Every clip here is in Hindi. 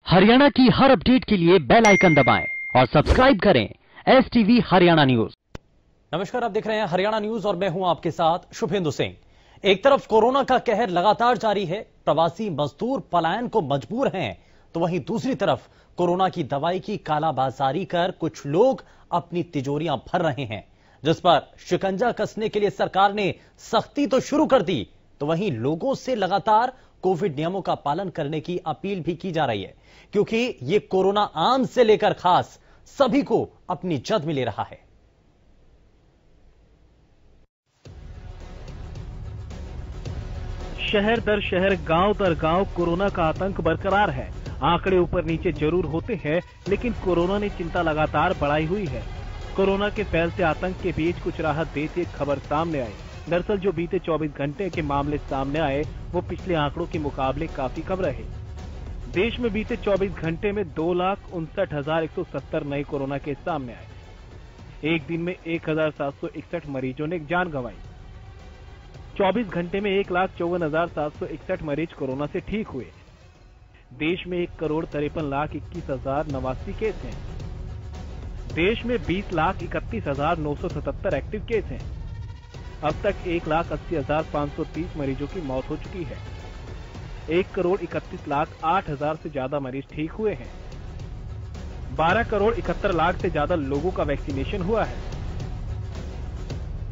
हरियाणा की हर अपडेट के लिए बेल आइकन दबाएं और सब्सक्राइब करें STV हरियाणा न्यूज। नमस्कार, आप देख रहे हैं हरियाणा न्यूज और मैं हूं आपके साथ शुभेंदु सिंह। एक तरफ कोरोना का कहर लगातार जारी है, प्रवासी मजदूर पलायन को मजबूर हैं, तो वहीं दूसरी तरफ कोरोना की दवाई की कालाबाजारी कर कुछ लोग अपनी तिजोरियां भर रहे हैं, जिस पर शिकंजा कसने के लिए सरकार ने सख्ती तो शुरू कर दी, तो वहीं लोगों से लगातार कोविड नियमों का पालन करने की अपील भी की जा रही है, क्योंकि ये कोरोना आम से लेकर खास सभी को अपनी जद में ले रहा है। शहर दर शहर, गांव दर गांव कोरोना का आतंक बरकरार है। आंकड़े ऊपर नीचे जरूर होते हैं, लेकिन कोरोना ने चिंता लगातार बढ़ाई हुई है। कोरोना के फैलते आतंक के बीच कुछ राहत देती एक खबर सामने आई। दरअसल जो बीते 24 घंटे के मामले सामने आए, वो पिछले आंकड़ों के मुकाबले काफी कम रहे। देश में बीते 24 घंटे में 2,59,170 नए कोरोना केस सामने आए। एक दिन में 1,761 मरीजों ने जान गंवाई। 24 घंटे में 1,54,761 मरीज कोरोना से ठीक हुए। देश में 1,53,21,089 केस हैं। देश में 20,31,977 एक्टिव केस हैं। अब तक 1,80,530 मरीजों की मौत हो चुकी है। 1,31,08,000 से ज्यादा मरीज ठीक हुए हैं। 12,71,00,000 से ज्यादा लोगों का वैक्सीनेशन हुआ है।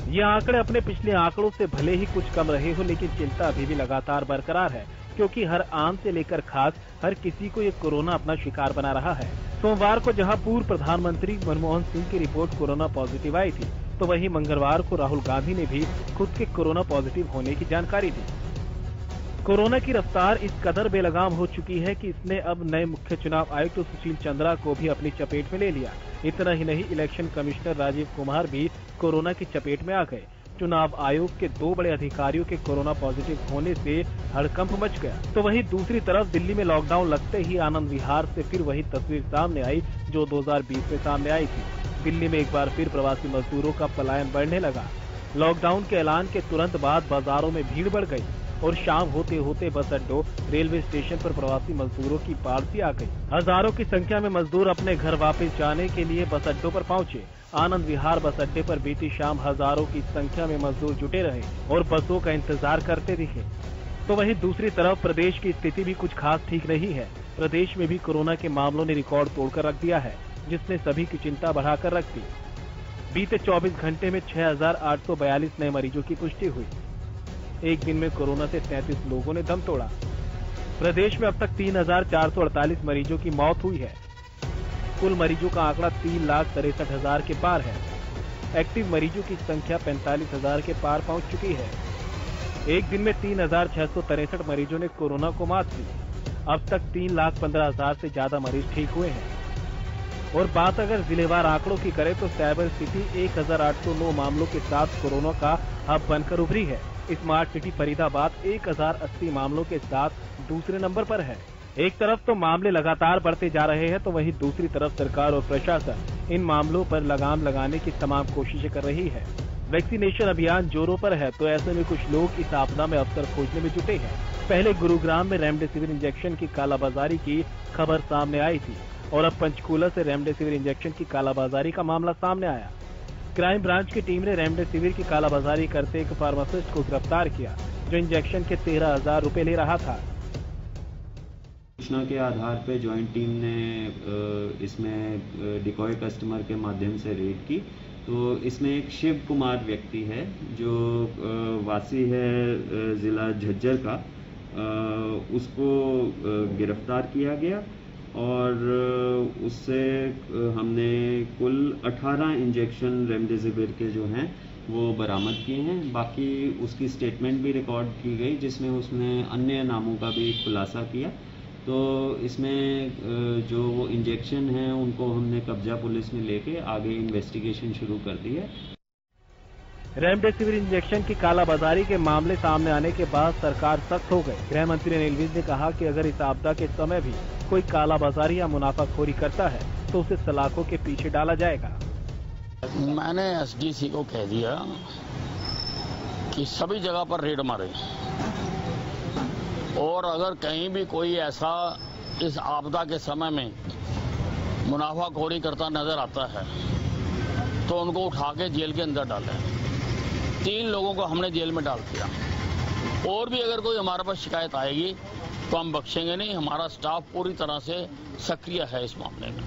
ये आंकड़े अपने पिछले आंकड़ों से भले ही कुछ कम रहे हो, लेकिन चिंता अभी भी लगातार बरकरार है, क्योंकि हर आम से लेकर खास हर किसी को ये कोरोना अपना शिकार बना रहा है। सोमवार को जहां पूर्व प्रधानमंत्री मनमोहन सिंह की रिपोर्ट कोरोना पॉजिटिव आई थी, तो वहीं मंगलवार को राहुल गांधी ने भी खुद के कोरोना पॉजिटिव होने की जानकारी दी। कोरोना की रफ्तार इस कदर बेलगाम हो चुकी है कि इसने अब नए मुख्य चुनाव आयुक्त सुशील चंद्रा को भी अपनी चपेट में ले लिया। इतना ही नहीं, इलेक्शन कमिश्नर राजीव कुमार भी कोरोना की चपेट में आ गए। चुनाव आयोग के 2 बड़े अधिकारियों के कोरोना पॉजिटिव होने से हड़कंप मच गया। तो वहीं दूसरी तरफ दिल्ली में लॉकडाउन लगते ही आनंद विहार से फिर वही तस्वीर सामने आई जो 2020 में सामने आई थी। दिल्ली में एक बार फिर प्रवासी मजदूरों का पलायन बढ़ने लगा। लॉकडाउन के ऐलान के तुरंत बाद बाजारों में भीड़ बढ़ गई और शाम होते होते बस अड्डों, रेलवे स्टेशन पर प्रवासी मजदूरों की पालसी आ गई। हजारों की संख्या में मजदूर अपने घर वापस जाने के लिए बस अड्डों पर पहुंचे। आनंद विहार बस अड्डे पर बीती शाम हजारों की संख्या में मजदूर जुटे रहे और बसों का इंतजार करते दिखे। तो वहीं दूसरी तरफ प्रदेश की स्थिति भी कुछ खास ठीक नहीं है। प्रदेश में भी कोरोना के मामलों ने रिकॉर्ड तोड़कर रख दिया है, जिसने सभी की चिंता बढ़ाकर रख दी। बीते 24 घंटे में 6,842 नए मरीजों की पुष्टि हुई। एक दिन में कोरोना से 33 लोगों ने दम तोड़ा। प्रदेश में अब तक 3,448 मरीजों की मौत हुई है। कुल मरीजों का आंकड़ा 3,63,000 के पार है। एक्टिव मरीजों की संख्या 45,000 के पार पहुंच चुकी है। एक दिन में 3,663 मरीजों ने कोरोना को मात दी। अब तक 3,15,000 से ज्यादा मरीज ठीक हुए हैं। और बात अगर जिलेवार आंकड़ों की करें तो साइबर सिटी 1,809 मामलों के साथ कोरोना का हब बनकर उभरी है। स्मार्ट सिटी फरीदाबाद 1,080 मामलों के साथ दूसरे नंबर पर है। एक तरफ तो मामले लगातार बढ़ते जा रहे हैं, तो वहीं दूसरी तरफ सरकार और प्रशासन इन मामलों पर लगाम लगाने की तमाम कोशिशें कर रही है। वैक्सीनेशन अभियान जोरों पर है, तो ऐसे में कुछ लोग इस आपदा में अवसर खोजने में जुटे हैं। पहले गुरुग्राम में रेमडेसिविर इंजेक्शन की कालाबाजारी की खबर सामने आई थी और अब पंचकूला से रेमडेसिविर इंजेक्शन की कालाबाजारी का मामला सामने आया। क्राइम ब्रांच की टीम ने रेमडेसिविर की कालाबाजारी करते एक फार्मासिस्ट को गिरफ्तार किया, जो इंजेक्शन के 13,000 रुपए ले रहा था। सूचना के आधार पर ज्वाइंट टीम ने इसमें डिकॉय कस्टमर के माध्यम से रेड की। तो इसमें एक शिव कुमार व्यक्ति है जो वासी है जिला झज्जर का, उसको गिरफ्तार किया गया और उससे हमने कुल 18 इंजेक्शन रेमडेसिविर के जो हैं वो बरामद किए हैं। बाकी उसकी स्टेटमेंट भी रिकॉर्ड की गई, जिसमें उसने अन्य नामों का भी खुलासा किया। तो इसमें जो वो इंजेक्शन हैं उनको हमने कब्जा पुलिस में लेके आगे इन्वेस्टिगेशन शुरू कर दी है। रेमडेसिविर इंजेक्शन की कालाबाजारी के मामले सामने आने के बाद सरकार सख्त हो गई। गृह मंत्री अनिल विज ने कहा कि अगर इस आपदा के समय भी कोई कालाबाजारी या मुनाफाखोरी करता है तो उसे सलाखों के पीछे डाला जाएगा। मैंने SDC को कह दिया कि सभी जगह पर रेड मारे और अगर कहीं भी कोई ऐसा इस आपदा के समय में मुनाफाखोरी करता नजर आता है तो उनको उठा के जेल के अंदर डालें। 3 लोगों को हमने जेल में डाल दिया। और भी अगर कोई हमारे पास शिकायत आएगी तो हम बख्शेंगे नहीं। हमारा स्टाफ पूरी तरह से सक्रिय है इस मामले में।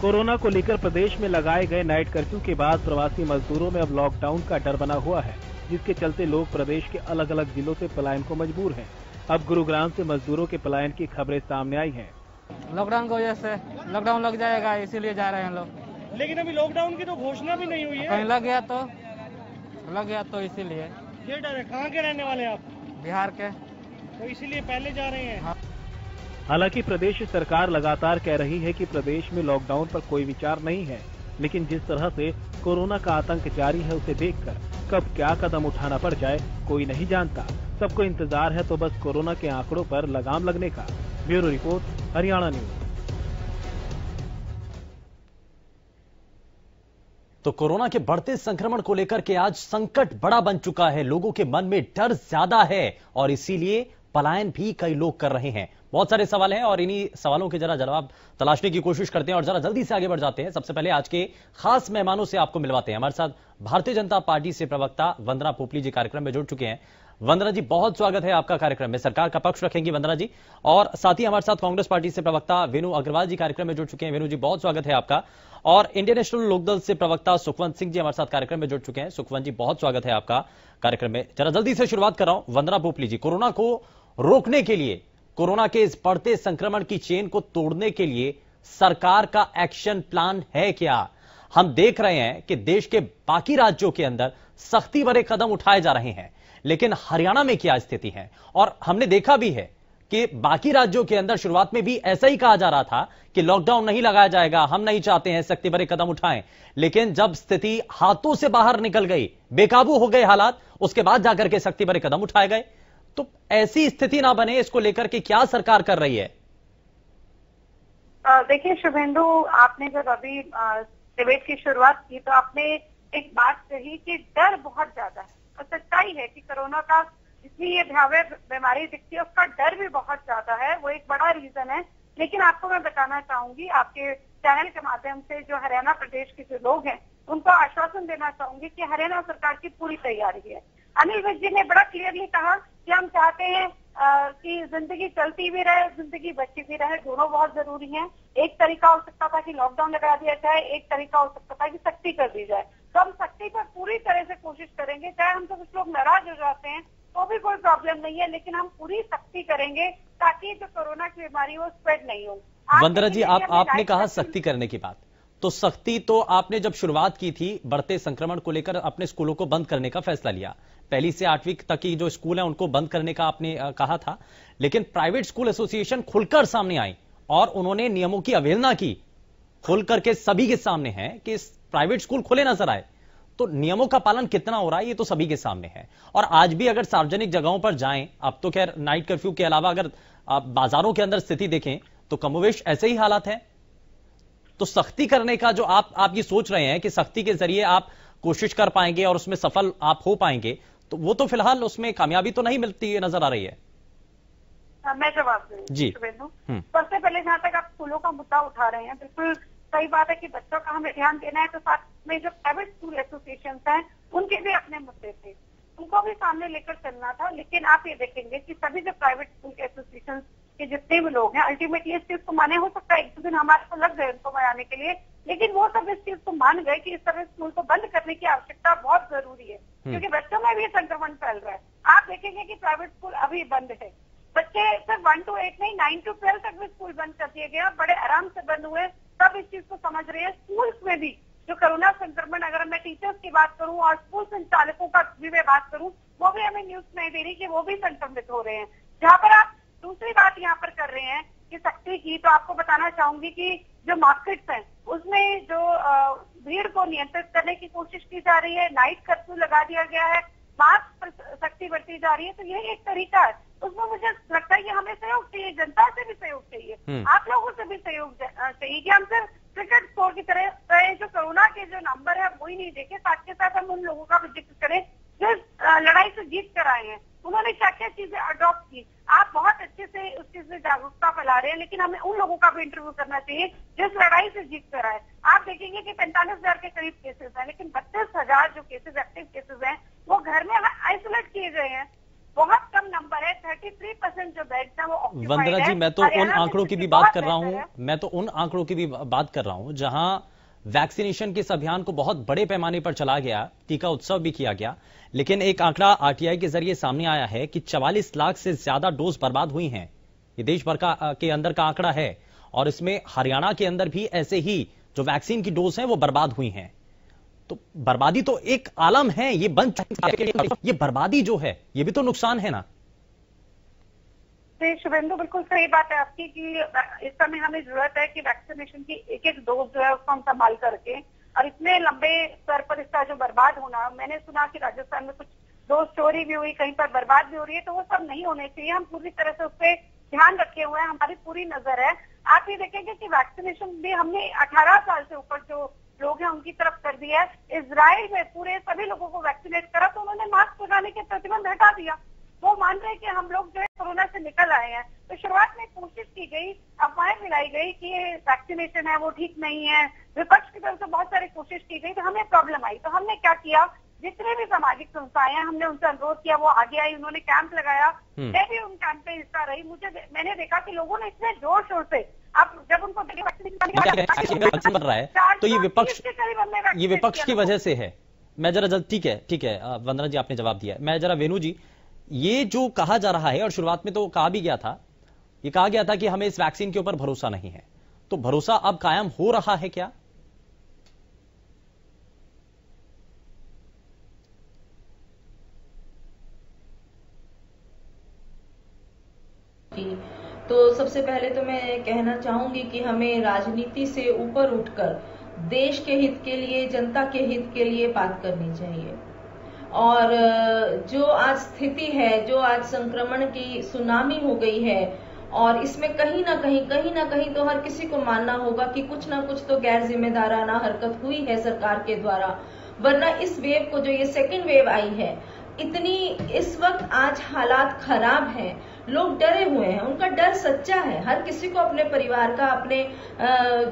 कोरोना को लेकर प्रदेश में लगाए गए नाइट कर्फ्यू के बाद प्रवासी मजदूरों में अब लॉकडाउन का डर बना हुआ है, जिसके चलते लोग प्रदेश के अलग अलग जिलों से पलायन को मजबूर हैं। अब गुरुग्राम से मजदूरों के पलायन की खबरें सामने आई हैं। लॉकडाउन की वजह से लॉकडाउन लग जाएगा, इसीलिए जा रहे हैं लोग। लेकिन अभी लॉकडाउन की तो घोषणा भी नहीं हुई है। कहीं लग गया तो इसीलिए। ये डर है। कहाँ के रहने वाले आप? बिहार के। तो इसीलिए पहले जा रहे हैं। हालांकि प्रदेश सरकार लगातार कह रही है कि प्रदेश में लॉकडाउन पर कोई विचार नहीं है, लेकिन जिस तरह से कोरोना का आतंक जारी है उसे देखकर कब क्या कदम उठाना पड़ जाए कोई नहीं जानता। सबको इंतजार है तो बस कोरोना के आंकड़ों पर लगाम लगने का। Bureau report, Haryana news. तो कोरोना के बढ़ते संक्रमण को लेकर के आज संकट बड़ा बन चुका है। लोगों के मन में डर ज्यादा है और इसीलिए पलायन भी कई लोग कर रहे हैं। बहुत सारे सवाल हैं और इन्हीं सवालों के जरा जवाब तलाशने की कोशिश करते हैं और जरा जल्दी से आगे बढ़ जाते हैं। सबसे पहले आज के खास मेहमानों से आपको मिलवाते हैं। हमारे साथ भारतीय जनता पार्टी से प्रवक्ता वंदना पोपली जी कार्यक्रम में जुड़ चुके हैं। वंदना जी, बहुत स्वागत है आपका कार्यक्रम में। सरकार का पक्ष रखेंगी वंदना जी। और साथ ही हमारे साथ कांग्रेस पार्टी से प्रवक्ता वेणु अग्रवाल जी कार्यक्रम में जुड़ चुके हैं। वेणु जी, बहुत स्वागत है आपका। और इंडियन नेशनल लोकदल से प्रवक्ता सुखवंत सिंह जी हमारे साथ कार्यक्रम में जुड़ चुके हैं। सुखवंत जी, बहुत स्वागत है आपका कार्यक्रम में। जरा जल्दी से शुरुआत कर रहा हूं वंदना पोपली जी, कोरोना को रोकने के लिए, कोरोना के इस बढ़ते संक्रमण की चेन को तोड़ने के लिए सरकार का एक्शन प्लान है क्या? हम देख रहे हैं कि देश के बाकी राज्यों के अंदर सख्ती भरे कदम उठाए जा रहे हैं, लेकिन हरियाणा में क्या स्थिति है? और हमने देखा भी है कि बाकी राज्यों के अंदर शुरुआत में भी ऐसा ही कहा जा रहा था कि लॉकडाउन नहीं लगाया जाएगा, हम नहीं चाहते हैं सख्ती भरे कदम उठाएं। लेकिन जब स्थिति हाथों से बाहर निकल गई, बेकाबू हो गए हालात, उसके बाद जाकर के सख्ती भरे कदम उठाए गए। तो ऐसी स्थिति ना बने, इसको लेकर के क्या सरकार कर रही है? देखिए शुभेंदु, आपने जब अभी डिबेट की शुरुआत की तो आपने एक बात कही कि डर बहुत ज्यादा है। और सच्चाई है कि कोरोना का जितनी ये भयावह बीमारी दिखती है उसका डर भी बहुत ज्यादा है, वो एक बड़ा रीजन है। लेकिन आपको मैं बताना चाहूंगी, आपके चैनल के माध्यम से जो हरियाणा प्रदेश के जो लोग हैं उनको आश्वासन देना चाहूंगी कि हरियाणा सरकार की पूरी तैयारी है। अनिल विज जी ने बड़ा क्लियरली कहा कि हम चाहते हैं कि जिंदगी चलती भी रहे, जिंदगी बची भी रहे, दोनों बहुत जरूरी हैं। एक तरीका हो सकता था कि लॉकडाउन लगा दिया जाए, एक तरीका हो सकता था कि सख्ती कर दी जाए। तो हम सख्ती पर पूरी तरह से कोशिश करेंगे। चाहे हमसे कुछ लोग नाराज हो जाते हैं तो भी कोई प्रॉब्लम नहीं है, लेकिन हम पूरी सख्ती करेंगे ताकि जो कोरोना की बीमारी वो स्प्रेड नहीं हो। वंदना जी, आपने कहा सख्ती करने की बात, तो सख्ती तो आपने जब शुरुआत की थी बढ़ते संक्रमण को लेकर अपने स्कूलों को बंद करने का फैसला लिया। 1 से 8वीं तक की जो स्कूल है उनको बंद करने का आपने कहा था, लेकिन प्राइवेट स्कूल एसोसिएशन खुलकर सामने आई और उन्होंने नियमों की अवहेलना की। खुल करके सभी के सामने है कि प्राइवेट स्कूल खुले नजर आए, तो नियमों का पालन कितना हो रहा है ये तो सभी के सामने है। और आज भी अगर सार्वजनिक जगहों पर जाएं, अब तो खैर नाइट कर्फ्यू के अलावा अगर आप बाजारों के अंदर स्थिति देखें तो कमोवेश ऐसे ही हालात है। तो सख्ती करने का जो आप ये सोच रहे हैं कि सख्ती के जरिए आप कोशिश कर पाएंगे और उसमें सफल आप हो पाएंगे, तो वो तो फिलहाल उसमें कामयाबी तो नहीं मिलती नजर आ रही है। मैं जवाब दूंगी शुभेंदु। सबसे पहले जहाँ तक आप स्कूलों का मुद्दा उठा रहे हैं, बिल्कुल सही बात है कि बच्चों का हमें ध्यान देना है। तो साथ में जो प्राइवेट स्कूल एसोसिएशन हैं उनके भी अपने मुद्दे थे, उनको भी सामने लेकर चलना था। लेकिन आप ये देखेंगे कि सभी जो प्राइवेट स्कूल के एसोसिएशन के जितने भी लोग हैं अल्टीमेटली इस चीज को माने, हो सकता है 1-2 दिन हमारे को लग गए उनको मनाने के लिए, लेकिन वो सब इस चीज को मान गए कि इस तरह स्कूल को बंद करने की आवश्यकता बहुत जरूरी है, क्योंकि बच्चों में भी संक्रमण फैल रहा है। आप देखेंगे कि प्राइवेट स्कूल अभी बंद है, बच्चे सिर्फ 1 to 8 नहीं 9 to 12 तक भी स्कूल बंद कर दिए गए, बड़े आराम से बंद हुए। सब इस चीज को समझ रहे हैं। स्कूल्स में भी जो कोरोना संक्रमण, अगर मैं टीचर्स की बात करूं और स्कूल संचालकों का भी मैं बात करूं, वो भी हमें न्यूज नहीं दे रही कि वो भी संक्रमित हो रहे हैं। जहां पर आप दूसरी बात यहाँ पर कर रहे हैं कि सख्ती की, तो आपको बताना चाहूंगी कि जो मार्केट्स हैं उसमें जो भीड़ को नियंत्रित करने की कोशिश की जा रही है, नाइट कर्फ्यू लगा दिया गया है, मास्क पर सख्ती बरती जा रही है। तो यही एक तरीका है, उसमें मुझे लगता है कि हमें सहयोग चाहिए, जनता से भी सहयोग चाहिए, आप लोगों से भी सहयोग चाहिए कि हम सिर्फ क्रिकेट स्कोर की तरह जो कोरोना के जो नंबर है वही नहीं देखे, साथ के साथ हम उन लोगों का भी जिक्र करें जो लड़ाई से जीत कर आए हैं। उन्होंने क्या क्या चीजें अडॉप्ट की। आप बहुत अच्छे से उस चीज में जागरूकता फैला रहे हैं, लेकिन हमें उन लोगों का भी इंटरव्यू करना चाहिए जो इस लड़ाई से जीत कर आए। आप देखेंगे कि 45,000 के करीब केसेस हैं, लेकिन 32,000 जो केसेस एक्टिव केसेस हैं वो घर में आइसोलेट किए गए हैं। बहुत कम नंबर है, 33% जो बेड्स हैं वो ऑक्यूपाइड है। वंदना जी, मैं तो उन आंकड़ों की भी बात कर रहा हूं जहां वैक्सीनेशन के इस अभियान को बहुत बड़े पैमाने पर चला गया, टीका उत्सव भी किया गया, लेकिन एक आंकड़ा आरटीआई के जरिए सामने आया है कि 44 लाख से ज्यादा डोज बर्बाद हुई हैं। ये देश भर के अंदर का आंकड़ा है और इसमें हरियाणा के अंदर भी ऐसे ही जो वैक्सीन की डोज हैं वो बर्बाद हुई हैं। तो बर्बादी तो एक आलम है, ये बन ये बर्बादी जो है ये भी तो नुकसान है ना। शुभेंदु, बिल्कुल सही बात है आपकी कि इस समय हमें जरूरत है कि वैक्सीनेशन की एक एक डोज जो है उसको हम संभाल करके, और इतने लंबे स्तर पर इसका जो बर्बाद होना, मैंने सुना कि राजस्थान में कुछ डोज चोरी भी हुई, कहीं पर बर्बाद भी हो रही है, तो वो सब नहीं होने चाहिए। हम पूरी तरह से उस पर ध्यान रखे हुए हैं, हमारी पूरी नजर है। आप ये देखेंगे कि वैक्सीनेशन भी हमने 18 साल से ऊपर जो लोग हैं उनकी तरफ कर दिया है। इजराइल में पूरे सभी लोगों को वैक्सीनेट करा तो उन्होंने मास्क लगाने के प्रतिबंध हटा दिया। वो मान रहे हैं कि हम लोग जो है कोरोना से निकल आए हैं। तो शुरुआत में कोशिश की गई, अफवाहें मिलाई गई कि ये वैक्सीनेशन है वो ठीक नहीं है, विपक्ष की तरफ से बहुत सारी कोशिश की गई, तो हमें प्रॉब्लम आई। तो हमने क्या किया, जितने भी सामाजिक संस्थाएं हैं हमने उनसे अनुरोध किया, वो आगे आई, उन्होंने कैंप लगाया, मैं भी उन कैंप पे हिस्सा रही। मैंने देखा कि लोगों ने इतने जोर शोर से, अब जब उनको वैक्सीनेशन बन रहा है तो ये विपक्ष की वजह से है। मैं जरा ठीक है वंदना जी, आपने जवाब दिया। मैं जरा वेणु जी, ये जो कहा जा रहा है और शुरुआत में तो कहा भी गया था, ये कहा गया था कि हमें इस वैक्सीन के ऊपर भरोसा नहीं है, तो भरोसा अब कायम हो रहा है क्या? तो सबसे पहले तो मैं कहना चाहूंगी कि हमें राजनीति से ऊपर उठकर देश के हित के लिए, जनता के हित के लिए बात करनी चाहिए। और जो आज स्थिति है, जो आज संक्रमण की सुनामी हो गई है, और इसमें कहीं ना कहीं तो हर किसी को मानना होगा कि कुछ ना कुछ तो गैर जिम्मेदाराना हरकत हुई है सरकार के द्वारा, वरना इस वेव को, जो ये सेकेंड वेव आई है, इतनी इस वक्त आज हालात खराब हैं, लोग डरे हुए हैं, उनका डर सच्चा है। हर किसी को अपने परिवार का, अपने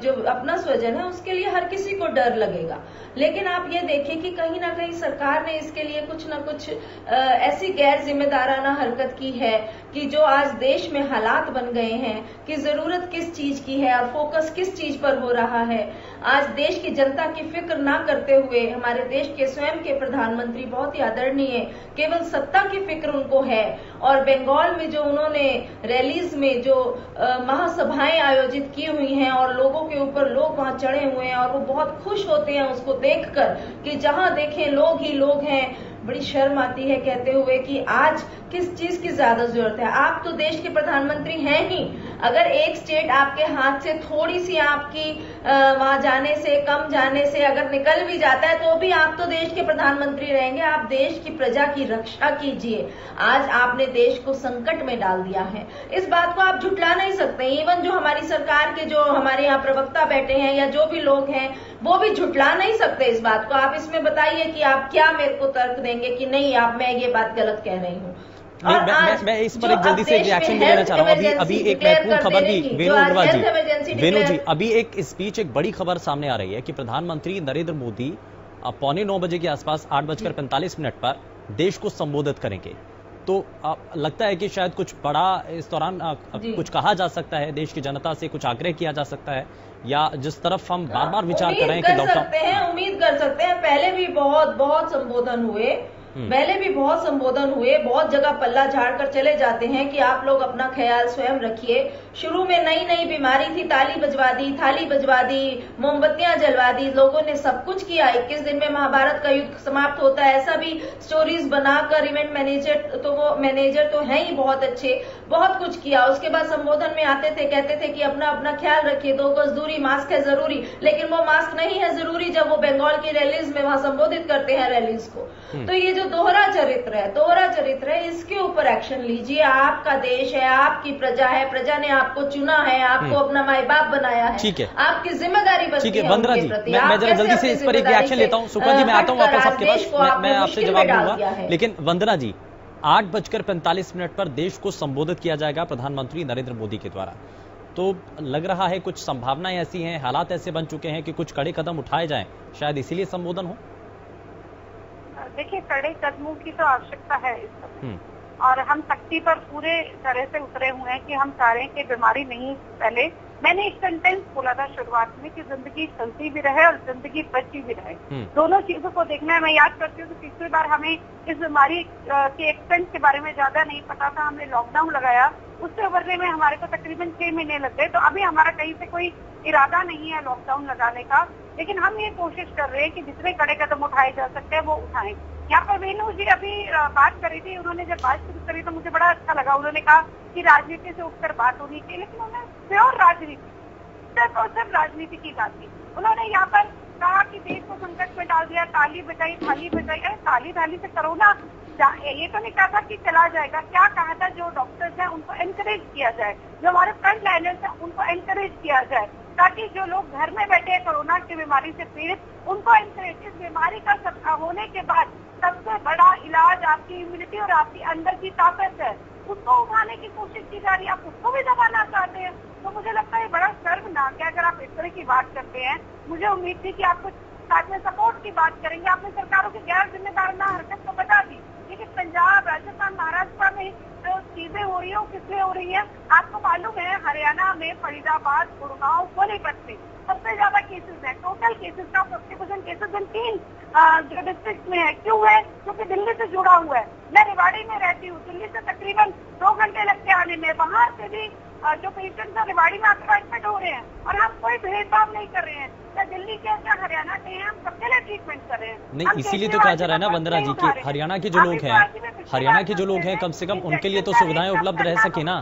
जो अपना स्वजन है उसके लिए हर किसी को डर लगेगा। लेकिन आप ये देखें कि कहीं ना कहीं सरकार ने इसके लिए कुछ ना कुछ ऐसी गैर जिम्मेदाराना हरकत की है कि जो आज देश में हालात बन गए हैं कि जरूरत किस चीज की है और फोकस किस चीज पर हो रहा है। आज देश की जनता की फिक्र ना करते हुए हमारे देश के स्वयं के प्रधानमंत्री बहुत ही आदरणीय, केवल सत्ता की फिक्र उनको है। और बंगाल में जो उन्होंने रैलीज में जो महासभाएं आयोजित की हुई हैं और लोगों के ऊपर लोग वहां चढ़े हुए हैं और वो बहुत खुश होते हैं उसको देखकर कि जहां देखें लोग ही लोग हैं। बड़ी शर्म आती है कहते हुए कि आज किस चीज की ज्यादा जरूरत है। आप तो देश के प्रधानमंत्री हैं ही, अगर एक स्टेट आपके हाथ से थोड़ी सी आपकी वहां जाने से, कम जाने से अगर निकल भी जाता है तो भी आप तो देश के प्रधानमंत्री रहेंगे। आप देश की प्रजा की रक्षा कीजिए। आज आपने देश को संकट में डाल दिया है, इस बात को आप झुटला नहीं सकते। इवन जो हमारी सरकार के जो हमारे यहाँ प्रवक्ता बैठे हैं या जो भी लोग हैं वो भी झुटला नहीं सकते इस बात को। आप इसमें बताइए कि आप क्या मेरे को तर्क देंगे कि नहीं आप, मैं ये बात गलत कह रही हूँ। मैं इस पर एक जल्दी से रिएक्शन भी लेना चाह रहा हूँ। अभी एक महत्वपूर्ण खबर भी वेणु जी, अभी एक स्पीच, एक बड़ी खबर सामने आ रही है कि प्रधानमंत्री नरेंद्र मोदी 8:45 बजे के आसपास 8:45 पर देश को संबोधित करेंगे। तो लगता है कि शायद कुछ बड़ा इस दौरान कुछ कहा जा सकता है, देश की जनता से कुछ आग्रह किया जा सकता है, या जिस तरफ हम बार बार विचार कर रहे हैं कि लॉकडाउन, उम्मीद कर सकते हैं। पहले भी बहुत संबोधन हुए, बहुत जगह पल्ला झाड़ कर चले जाते हैं कि आप लोग अपना ख्याल स्वयं रखिए। शुरू में नई बीमारी थी, थाली बजवा दी, मोमबत्तियां जलवा दी, लोगों ने सब कुछ किया। 21 दिन में महाभारत का युद्ध समाप्त होता है, ऐसा भी स्टोरीज बनाकर इवेंट मैनेजर तो हैं ही बहुत अच्छे, बहुत कुछ किया। उसके बाद संबोधन में आते थे, कहते थे कि अपना ख्याल रखिए, 2 गज दूरी, मास्क है जरूरी, लेकिन वो मास्क नहीं है जरूरी जब वो बंगाल की रैलीज में वहां संबोधित करते हैं रैलीज को। तो ये जो दोहरा चरित्र है, इसके ऊपर एक्शन लीजिए। आपका देश है, आपकी प्रजा है, प्रजा ने आपको चुना है, आपको अपना माई बाप बनाया है, ठीक है, आपकी जिम्मेदारी बनती है वंदना जी। मैं जरा जल्दी से इस पर एक रिएक्शन लेता हूँ। सुखा जी, मैं आता हूँ वापस आपके पास, मैं आपसे जवाब दूंगा। लेकिन वंदना जी, 8:45 पर देश को संबोधित किया जाएगा प्रधानमंत्री नरेंद्र मोदी के द्वारा। तो लग रहा है कुछ संभावनाएं ऐसी हैं, हालात ऐसे बन चुके हैं कि कुछ कड़े कदम उठाए जाएं, शायद इसीलिए संबोधन हो। देखिए, कड़े कदमों की तो आवश्यकता है इस समय, और हम सख्ती पर पूरे तरह से उतरे हुए हैं कि हम चाह रहे हैं कि बीमारी नहीं फैले। मैंने एक सेंटेंस बोला था शुरुआत में कि जिंदगी चलती भी रहे और जिंदगी बची भी रहे, दोनों चीजों को देखना है। मैं याद करती हूँ कि पिछली बार हमें इस बीमारी के एक्सटेंट के बारे में ज्यादा नहीं पता था, हमने लॉकडाउन लगाया, उससे उभरने में हमारे को तकरीबन 6 महीने लग गए। तो अभी हमारा कहीं से कोई इरादा नहीं है लॉकडाउन लगाने का, लेकिन हम ये कोशिश कर रहे हैं कि जितने कड़े कदम उठाए जा सकते हैं वो उठाएं। यहाँ पर वेणु जी अभी बात करी थी, उन्होंने जब बात शुरू करी तो मुझे बड़ा अच्छा लगा। उन्होंने कहा कि राजनीति से उठकर बात होनी चाहिए, लेकिन उन्होंने प्योर राजनीति, सिर्फ और सिर्फ राजनीति की बात की। उन्होंने यहाँ पर कहा कि देश को संकट में डाल दिया, ताली बजाई थाली बजाई। अरे ताली थाली से करो ना, ये तो नहीं कहा था कि चला जाएगा। क्या कहा था, जो डॉक्टर्स हैं उनको एनकरेज किया जाए, जो हमारे फ्रंट लाइनर्स हैं उनको एनकरेज किया जाए, ताकि जो लोग घर में बैठे हैं कोरोना की बीमारी से पीड़ित, उनको एनकरेज। इस बीमारी का सबका होने के बाद सबसे बड़ा इलाज आपकी इम्यूनिटी और आपकी अंदर की ताकत है, उसको उठाने की कोशिश की जा रही है। आप उसको भी दबाना चाहते हैं, तो मुझे लगता है बड़ा शर्मनाक है अगर आप इस तरह की बात करते हैं। मुझे उम्मीद थी कि आप कुछ साथ में सपोर्ट की बात करेंगे। आपने सरकारों की गैर जिम्मेदाराना हरकत तो बता दी, लेकिन पंजाब, राजस्थान, महाराष्ट्र में जो चीजें हो रही है वो किसलिए हो रही है? आपको मालूम है, हरियाणा में फरीदाबाद, गुड़गांव, सोनीपत में सबसे ज्यादा केसेस है। टोटल केसेस का 50% केसेस इन 3 जो डिस्ट्रिक्ट में है। क्यों है? क्योंकि दिल्ली से जुड़ा हुआ है। मैं रेवाड़ी में रहती हूँ, दिल्ली से तकरीबन 2 घंटे लगते आने में। वहां से भी जो पेशेंट्स है रेवाड़ी में आकर एडमिट हो रहे हैं, और हम कोई भेदभाव नहीं कर रहे हैं, क्या दिल्ली के क्या हरियाणा के हैं, हम सबके लिए ट्रीटमेंट कर रहे हैं। नहीं, इसीलिए तो कहा जा रहा है ना वंदना जी कि हरियाणा के जो लोग हैं कम से कम उनके लिए तो सुविधाएं उपलब्ध रह सके ना,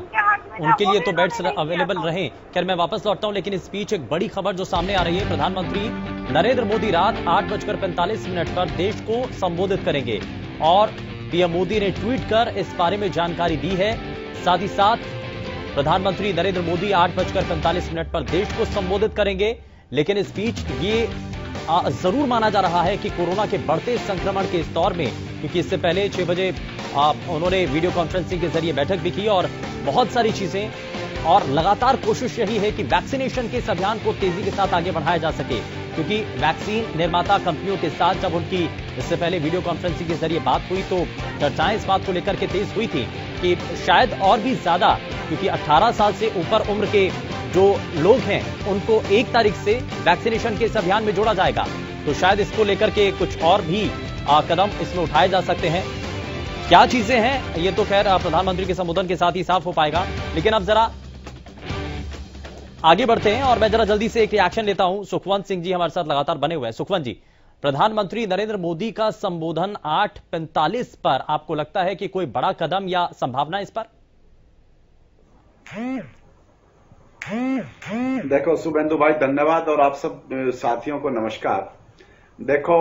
उनके लिए तो बेड्स अवेलेबल रहे। खैर, मैं वापस लौटता हूं, लेकिन इस बीच एक बड़ी खबर जो सामने आ रही है, प्रधानमंत्री नरेंद्र मोदी रात 8:45 पर देश को संबोधित करेंगे, और पीएम मोदी ने ट्वीट कर इस बारे में जानकारी दी है। साथ ही साथ प्रधानमंत्री नरेंद्र मोदी 8:45 पर देश को संबोधित करेंगे, लेकिन इस बीच ये जरूर माना जा रहा है कि कोरोना के बढ़ते संक्रमण के इस दौर में, क्योंकि इससे पहले 6 बजे उन्होंने वीडियो कॉन्फ्रेंसिंग के जरिए बैठक भी की और बहुत सारी चीजें, और लगातार कोशिश यही है कि वैक्सीनेशन के इस अभियान को तेजी के साथ आगे बढ़ाया जा सके, क्योंकि वैक्सीन निर्माता कंपनियों के साथ जब उनकी इससे पहले वीडियो कॉन्फ्रेंसिंग के जरिए बात हुई तो चर्चाएं इस बात को लेकर के तेज हुई थी कि शायद और भी ज्यादा, क्योंकि 18 साल से ऊपर उम्र के जो लोग हैं उनको 1 तारीख से वैक्सीनेशन के इस अभियान में जोड़ा जाएगा, तो शायद इसको लेकर के कुछ और भी कदम इसमें उठाए जा सकते हैं। क्या चीजें हैं ये तो खैर प्रधानमंत्री के संबोधन के साथ ही साफ हो पाएगा, लेकिन अब जरा आगे बढ़ते हैं और मैं जरा जल्दी से एक रिएक्शन लेता हूं। सुखवंत सिंह जी हमारे साथ लगातार बने हुए हैं। सुखवंत जी, प्रधानमंत्री नरेंद्र मोदी का संबोधन 8:45 पर, आपको लगता है कि कोई बड़ा कदम या संभावना इस पर? देखो शुभेंदु भाई, धन्यवाद, और आप सब साथियों को नमस्कार। देखो,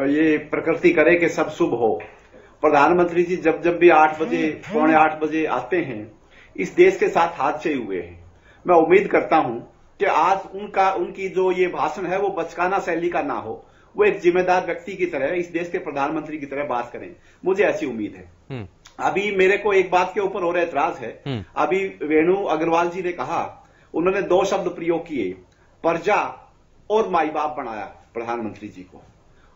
ये प्रकृति करे कि सब शुभ हो। प्रधानमंत्री जी जब जब भी 8 बजे, पौने 8 बजे आते हैं, इस देश के साथ हादसे हुए हैं। मैं उम्मीद करता हूं कि आज उनकी जो ये भाषण है वो बचकाना शैली का ना हो, वो एक जिम्मेदार व्यक्ति की तरह, इस देश के प्रधानमंत्री की तरह बात करें, मुझे ऐसी उम्मीद है। अभी मेरे को एक बात के ऊपर और एतराज है। अभी वेणु अग्रवाल जी ने कहा, उन्होंने 2 शब्द प्रयोग किए, प्रजा और माई बाप बनाया प्रधानमंत्री जी को।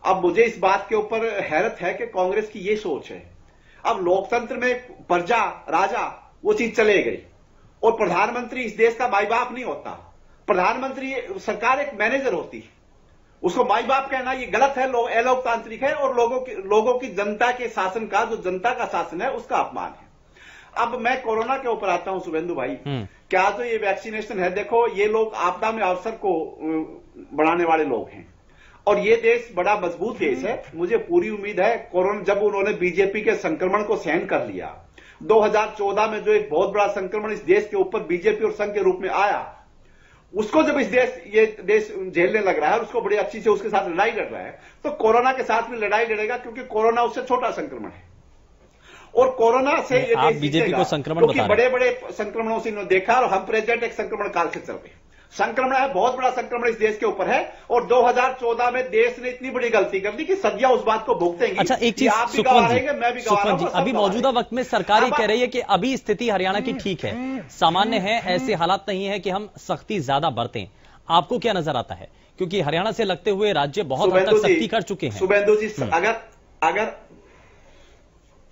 अब मुझे इस बात के ऊपर हैरत है कि कांग्रेस की ये सोच है। अब लोकतंत्र में प्रजा, राजा, वो चीज चले गई, और प्रधानमंत्री इस देश का माई बाप नहीं होता। प्रधानमंत्री, सरकार एक मैनेजर होती है, उसको माई बाप कहना ये गलत है, अलोकतांत्रिक है, और लोगों की जनता के शासन का, जो जनता का शासन है, उसका अपमान है। अब मैं कोरोना के ऊपर आता हूं शुभेंदु भाई। क्या जो ये वैक्सीनेशन है, देखो ये लोग आपदा में अवसर को बढ़ाने वाले लोग हैं, और ये देश बड़ा मजबूत देश है। मुझे पूरी उम्मीद है कोरोना, जब उन्होंने बीजेपी के संक्रमण को सहन कर लिया, 2014 में जो एक बहुत बड़ा संक्रमण इस देश के ऊपर बीजेपी और संघ के रूप में आया, उसको जब ये देश झेलने लग रहा है, और उसको बड़ी अच्छी से उसके साथ लड़ाई लड़ रहा है, तो कोरोना के साथ भी लड़ाई लड़ेगा, क्योंकि कोरोना उससे छोटा संक्रमण है। और कोरोना से ये बीजेपी को संक्रमण, क्योंकि बड़े बड़े संक्रमणों से इन्होंने देखा, और हम प्रेजेंट एक संक्रमण काल से चल रहे हैं। संक्रमण है, बहुत बड़ा संक्रमण इस देश के ऊपर है। और 2014 में देश ने इतनी बड़ी गलती कर दी कि सदियां उस बात को भुगतेंगी। अच्छा, एक चीज आप भी गवाह रहेंगे, मैं भी गवाह रहूंगा, अभी मौजूदा वक्त में सरकार ये कह रही है कि अभी स्थिति हरियाणा की ठीक है, सामान्य है, ऐसे हालात नहीं है कि हम सख्ती ज्यादा बरतें। आपको क्या नजर आता है, क्योंकि हरियाणा से लगते हुए राज्य बहुत हद तक सख्ती कर चुके हैं। शुभेंदु जी,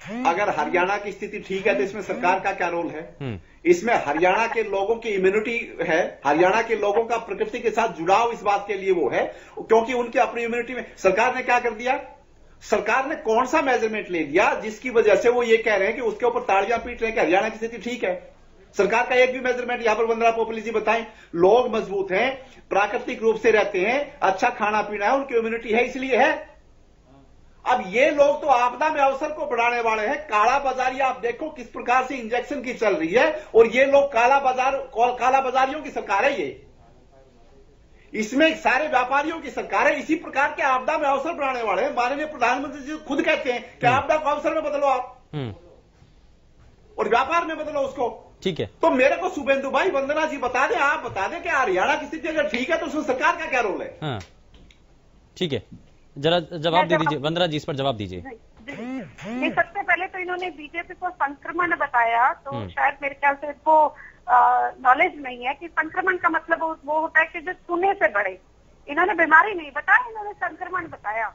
अगर हरियाणा की स्थिति ठीक है तो इसमें सरकार का क्या रोल है? इसमें हरियाणा के लोगों की इम्यूनिटी है, हरियाणा के लोगों का प्रकृति के साथ जुड़ाव इस बात के लिए वो है, क्योंकि उनकी अपनी इम्यूनिटी में सरकार ने क्या कर दिया? सरकार ने कौन सा मेजरमेंट ले लिया जिसकी वजह से वो ये कह रहे हैं कि उसके ऊपर ताड़ियां पीट रहे हैं कि हरियाणा की स्थिति ठीक है? सरकार का एक भी मेजरमेंट यहां पर वंदना पोपली जी बताएं। लोग मजबूत हैं, प्राकृतिक रूप से रहते हैं, अच्छा खाना पीना है, उनकी इम्यूनिटी है, इसलिए है। अब ये लोग तो आपदा में अवसर को बढ़ाने वाले हैं। काला बाजारी आप देखो किस प्रकार से इंजेक्शन की चल रही है, और ये लोग काला बाजारियों की सरकार है। ये इसमें सारे व्यापारियों की सरकार है। इसी प्रकार के आपदा में अवसर बढ़ाने वाले हैं। माननीय प्रधानमंत्री जी खुद कहते हैं कि आपदा को अवसर में बदलो आप, और व्यापार में बदलो उसको। ठीक है, तो मेरे को शुभेंदु भाई, वंदना जी बता दें, आप बता दें कि हरियाणा की स्थिति अगर ठीक है तो उसमें सरकार का क्या रोल है? हाँ, ठीक है, जरा जवाब दे दीजिए वंदना जी, इस पर जवाब दीजिए। नहीं, सबसे पहले तो इन्होंने बीजेपी को संक्रमण बताया, तो शायद मेरे ख्याल से इसको नॉलेज नहीं है कि संक्रमण का मतलब वो होता है कि जो छूने से बढ़े। इन्होंने बीमारी नहीं बताया, इन्होंने संक्रमण बताया।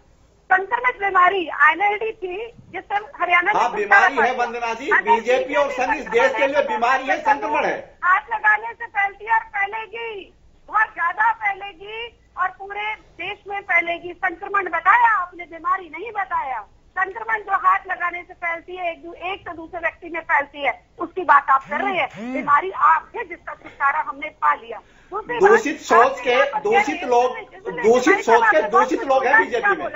संक्रमित बीमारी INLD थी जिससे हरियाणा में बीमारी है वंदना जी, बीजेपी और संघ इस देश के लिए बीमारी है, संक्रमण है। हाथ लगाने से फैलती है और फैलेगी, बहुत ज्यादा फैलेगी और पूरे देश में फैलेगी। संक्रमण बताया आपने, बीमारी नहीं बताया। संक्रमण जो हाथ लगाने से फैलती है, एक से दूसरे व्यक्ति में फैलती है, उसकी बात आप कर रहे हैं। बीमारी आप थे जिसका छुटकारा हमने पा लिया। दूषित सोच के दूषित लोग हैं बीजेपी में।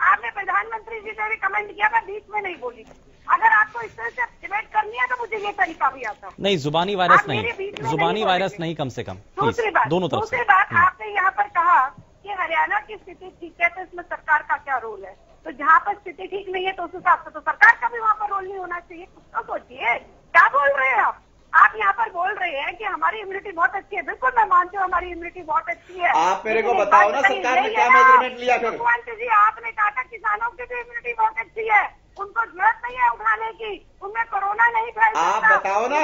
आपने प्रधानमंत्री जी ने भी कमेंट किया, मैं बीच में नहीं बोली। अगर आपको इस तरह से डिबेट करनी है तो मुझे ये तरीका भी आता। नहीं, जुबानी वायरस नहीं, कम से कम दूसरी बात, आपने यहाँ पर कहा कि हरियाणा की स्थिति ठीक है तो इसमें सरकार का क्या रोल है। तो जहाँ पर स्थिति ठीक नहीं है तो उस हिसाब से तो सरकार का भी वहाँ पर रोल नहीं होना चाहिए। कुछ तो सोचिए, क्या बोल रहे हैं आप यहाँ पर बोल रहे हैं कि हमारी इम्यूनिटी बहुत अच्छी है। बिल्कुल मैं मानती हूँ हमारी इम्यूनिटी बहुत अच्छी है। आप मेरे को बताओ ना, सरकार ने क्या मेजरमेंट लिया? मुख्यमंत्री जी, आपने कहा था किसानों की भी इम्यूनिटी बहुत अच्छी है, उनको जरूरत नहीं है उठाने की, उनमें कोरोना नहीं फैल सकता। आप बताओ ना,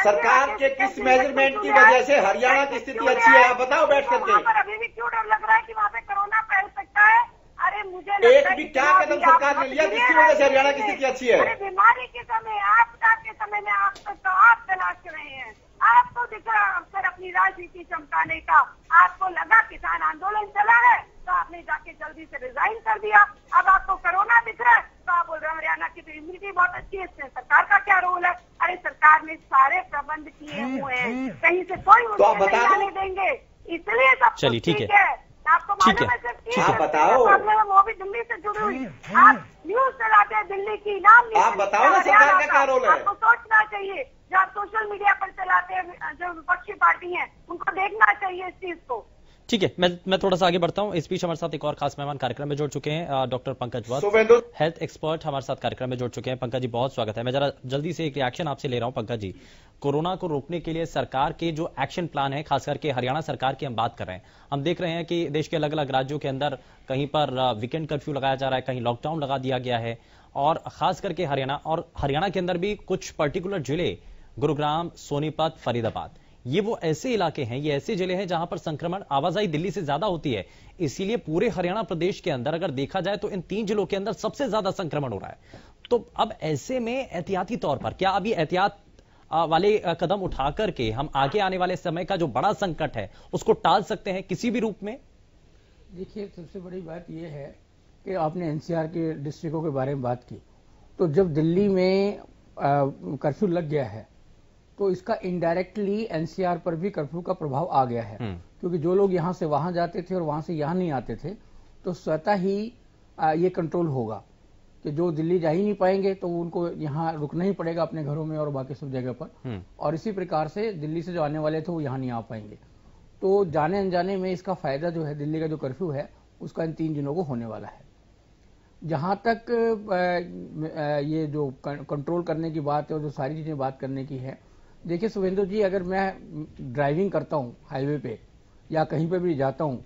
सरकार के किस मेजरमेंट की वजह से हरियाणा की स्थिति अच्छी है? आप बताओ बैठ करके। वहाँ पर अभी भी क्यों डर लग रहा है कि वहाँ पे कोरोना फैल सकता है? अरे मुझे एक भी क्या कदम सरकार ने लिया जिसकी वजह से हरियाणा की स्थिति अच्छी है? अरे बीमारी के समय, आपदा के समय में आप तलाश रहे हैं। आपको दिखा अवसर अपनी राजनीति चमकाने का, आपको लगा किसान आंदोलन चला है तो आपने जाके जल्दी से रिजाइन कर दिया। अब आपको कोरोना दिख रहा है तो आप बोल रहे हैं हरियाणा की तो इम्यूनिटी बहुत अच्छी है, इसमें सरकार का क्या रोल है? अरे सरकार ने सारे प्रबंध किए हुए हैं, कहीं से कोई तो नहीं आने देंगे, इसलिए सब चलिए ठीक है, आपको मालूम है। आप बताओ, वो भी दिल्ली से जुड़ी हुई। आप न्यूज चलाते हैं दिल्ली की, नाम आप बताओ ना सरकार का क्या रोल है? आपको सोचना चाहिए। जो आप सोशल मीडिया पर चलाते हैं, जो विपक्षी पार्टी है, उनको देखना चाहिए इस चीज को। ठीक है, मैं थोड़ा सा आगे बढ़ता हूं। इस बीच हमारे साथ एक और खास मेहमान कार्यक्रम में जुड़ चुके हैं, डॉक्टर पंकज वत्स, हेल्थ एक्सपर्ट हमारे साथ कार्यक्रम में जुड़ चुके हैं। पंकज जी, बहुत स्वागत है। मैं जरा जल्दी से एक रिएक्शन आपसे ले रहा हूं। पंकज जी, कोरोना को रोकने के लिए सरकार के जो एक्शन प्लान है, खास करके हरियाणा सरकार की हम बात कर रहे हैं, हम देख रहे हैं कि देश के अलग अलग राज्यों के अंदर कहीं पर वीकेंड कर्फ्यू लगाया जा रहा है, कहीं लॉकडाउन लगा दिया गया है, और खास करके हरियाणा के अंदर भी कुछ पर्टिकुलर जिले, गुरुग्राम, सोनीपत, फरीदाबाद, ये वो ऐसे इलाके हैं, ये ऐसे जिले हैं जहां पर संक्रमण आवाजाही दिल्ली से ज्यादा होती है। इसीलिए पूरे हरियाणा प्रदेश के अंदर अगर देखा जाए तो इन 3 जिलों के अंदर सबसे ज्यादा संक्रमण हो रहा है। तो अब ऐसे में एहतियाती तौर पर क्या अभी एहतियात वाले कदम उठा करके हम आगे आने वाले समय का जो बड़ा संकट है उसको टाल सकते हैं किसी भी रूप में? देखिए, सबसे बड़ी बात यह है कि आपने NCR के डिस्ट्रिक्टों के बारे में बात की, तो जब दिल्ली में कर्फ्यू लग गया है तो इसका इनडायरेक्टली NCR पर भी कर्फ्यू का प्रभाव आ गया है, क्योंकि जो लोग यहां से वहां जाते थे और वहां से यहां नहीं आते थे, तो स्वतः ही ये कंट्रोल होगा कि जो दिल्ली जा ही नहीं पाएंगे तो उनको यहाँ रुकना ही पड़ेगा अपने घरों में और बाकी सब जगह पर, और इसी प्रकार से दिल्ली से जो आने वाले थे वो यहाँ नहीं आ पाएंगे। तो जाने अनजाने में इसका फायदा जो है, दिल्ली का जो कर्फ्यू है उसका इन 3 दिनों को होने वाला है। जहां तक ये जो कंट्रोल करने की बात है और जो सारी चीजें बात करने की है, देखिए शुभेंदु जी, अगर मैं ड्राइविंग करता हूं हाईवे पे या कहीं पे भी जाता हूं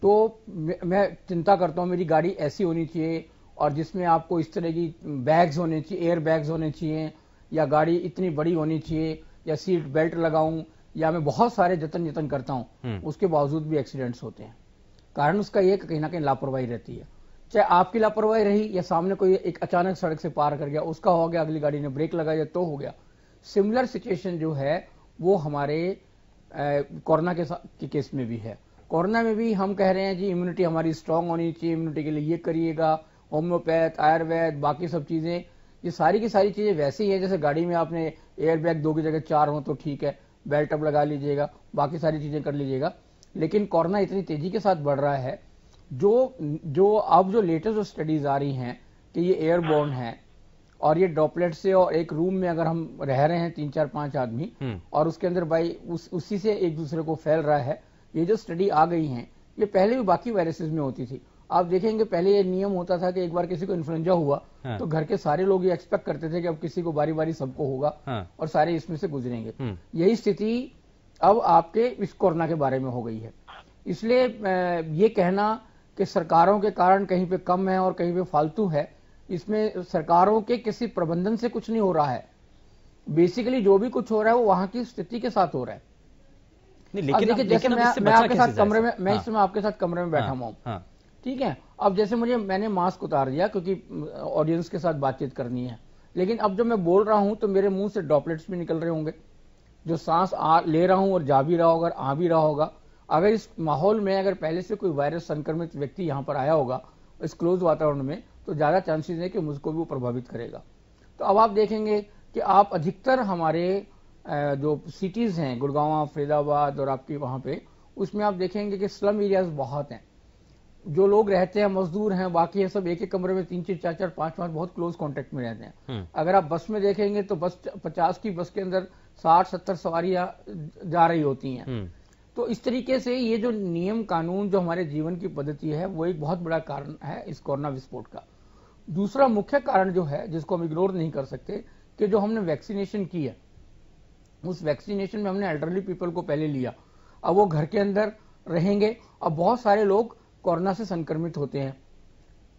तो मैं चिंता करता हूं मेरी गाड़ी ऐसी होनी चाहिए और जिसमें आपको इस तरह की बैग्स होने चाहिए, एयर बैग्स होने चाहिए, या गाड़ी इतनी बड़ी होनी चाहिए, या सीट बेल्ट लगाऊं, या मैं बहुत सारे जतन करता हूं, उसके बावजूद भी एक्सीडेंट्स होते हैं। कारण उसका ये कहीं ना कहीं लापरवाही रहती है। चाहे आपकी लापरवाही रही या सामने कोई एक अचानक सड़क से पार कर गया, उसका हो गया, अगली गाड़ी ने ब्रेक लगाया तो हो गया। सिमिलर सिचुएशन जो है वो हमारे कोरोना के केस में भी है। कोरोना में भी हम कह रहे हैं जी इम्यूनिटी हमारी स्ट्रांग होनी चाहिए, इम्यूनिटी के लिए ये करिएगा, होम्योपैथ, आयुर्वेद, बाकी सब चीजें, ये सारी की सारी चीजें वैसी है जैसे गाड़ी में आपने एयर बैग 2 की जगह 4 हो तो ठीक है, बेल्ट अप लगा लीजिएगा, बाकी सारी चीजें कर लीजिएगा। लेकिन कोरोना इतनी तेजी के साथ बढ़ रहा है, जो अब जो लेटेस्ट स्टडीज आ रही हैं कि ये एयरबोर्न है और ये ड्रॉपलेट से, और एक रूम में अगर हम रह रहे हैं 3, 4, 5 आदमी और उसके अंदर उसी से एक दूसरे को फैल रहा है, ये जो स्टडी आ गई हैं ये पहले भी बाकी वायरसेस में होती थी। आप देखेंगे पहले ये नियम होता था कि एक बार किसी को इन्फ्लुएंजा हुआ तो घर के सारे लोग ये एक्सपेक्ट करते थे कि अब किसी को बारी बारी सबको होगा और सारे इसमें से गुजरेंगे। यही स्थिति अब आपके इस कोरोना के बारे में हो गई है। इसलिए ये कहना कि सरकारों के कारण कहीं पे कम है और कहीं पे फालतू है, इसमें सरकारों के किसी प्रबंधन से कुछ नहीं हो रहा है। बेसिकली जो भी कुछ हो रहा है वो वहां की स्थिति के साथ हो रहा है। लेकिन जैसे मैं आपके साथ कमरे में, मैं इस समय आपके साथ कमरे में बैठा हुआ हूं, ठीक है। अब जैसे मैंने मास्क उतार दिया क्योंकि ऑडियंस के साथ बातचीत करनी है, लेकिन अब जब मैं बोल रहा हूं तो मेरे मुंह से ड्रॉपलेट्स भी निकल रहे होंगे, जो सांस ले रहा हूं और जा भी रहा होगा, आ भी रहा होगा। अगर इस माहौल में अगर पहले से कोई वायरस संक्रमित व्यक्ति यहां पर आया होगा इस क्लोज वातावरण में, तो ज्यादा चांसेस है कि मुझको भी वो प्रभावित करेगा। तो अब आप देखेंगे कि आप अधिकतर हमारे जो सिटीज हैं, गुड़गांव, फरीदाबाद और आपकी वहां पे, उसमें आप देखेंगे कि स्लम एरियाज बहुत हैं। जो लोग रहते हैं, मजदूर हैं, बाकी है सब एक एक कमरे में 3-3, 4-4, 5-5 बहुत क्लोज कांटेक्ट में रहते हैं। अगर आप बस में देखेंगे तो बस 50 की बस के अंदर 60-70 सवारियां जा रही होती हैं। तो इस तरीके से ये जो नियम कानून जो हमारे जीवन की पद्धति है वो एक बहुत बड़ा कारण है इस कोरोना विस्फोट का। दूसरा मुख्य कारण जो है जिसको हम इग्नोर नहीं कर सकते कि जो हमने वैक्सीनेशन की है, उस वैक्सीनेशन में हमने एल्डरली पीपल को पहले लिया, अब वो घर के अंदर रहेंगे। अब बहुत सारे लोग कोरोना से संक्रमित होते हैं,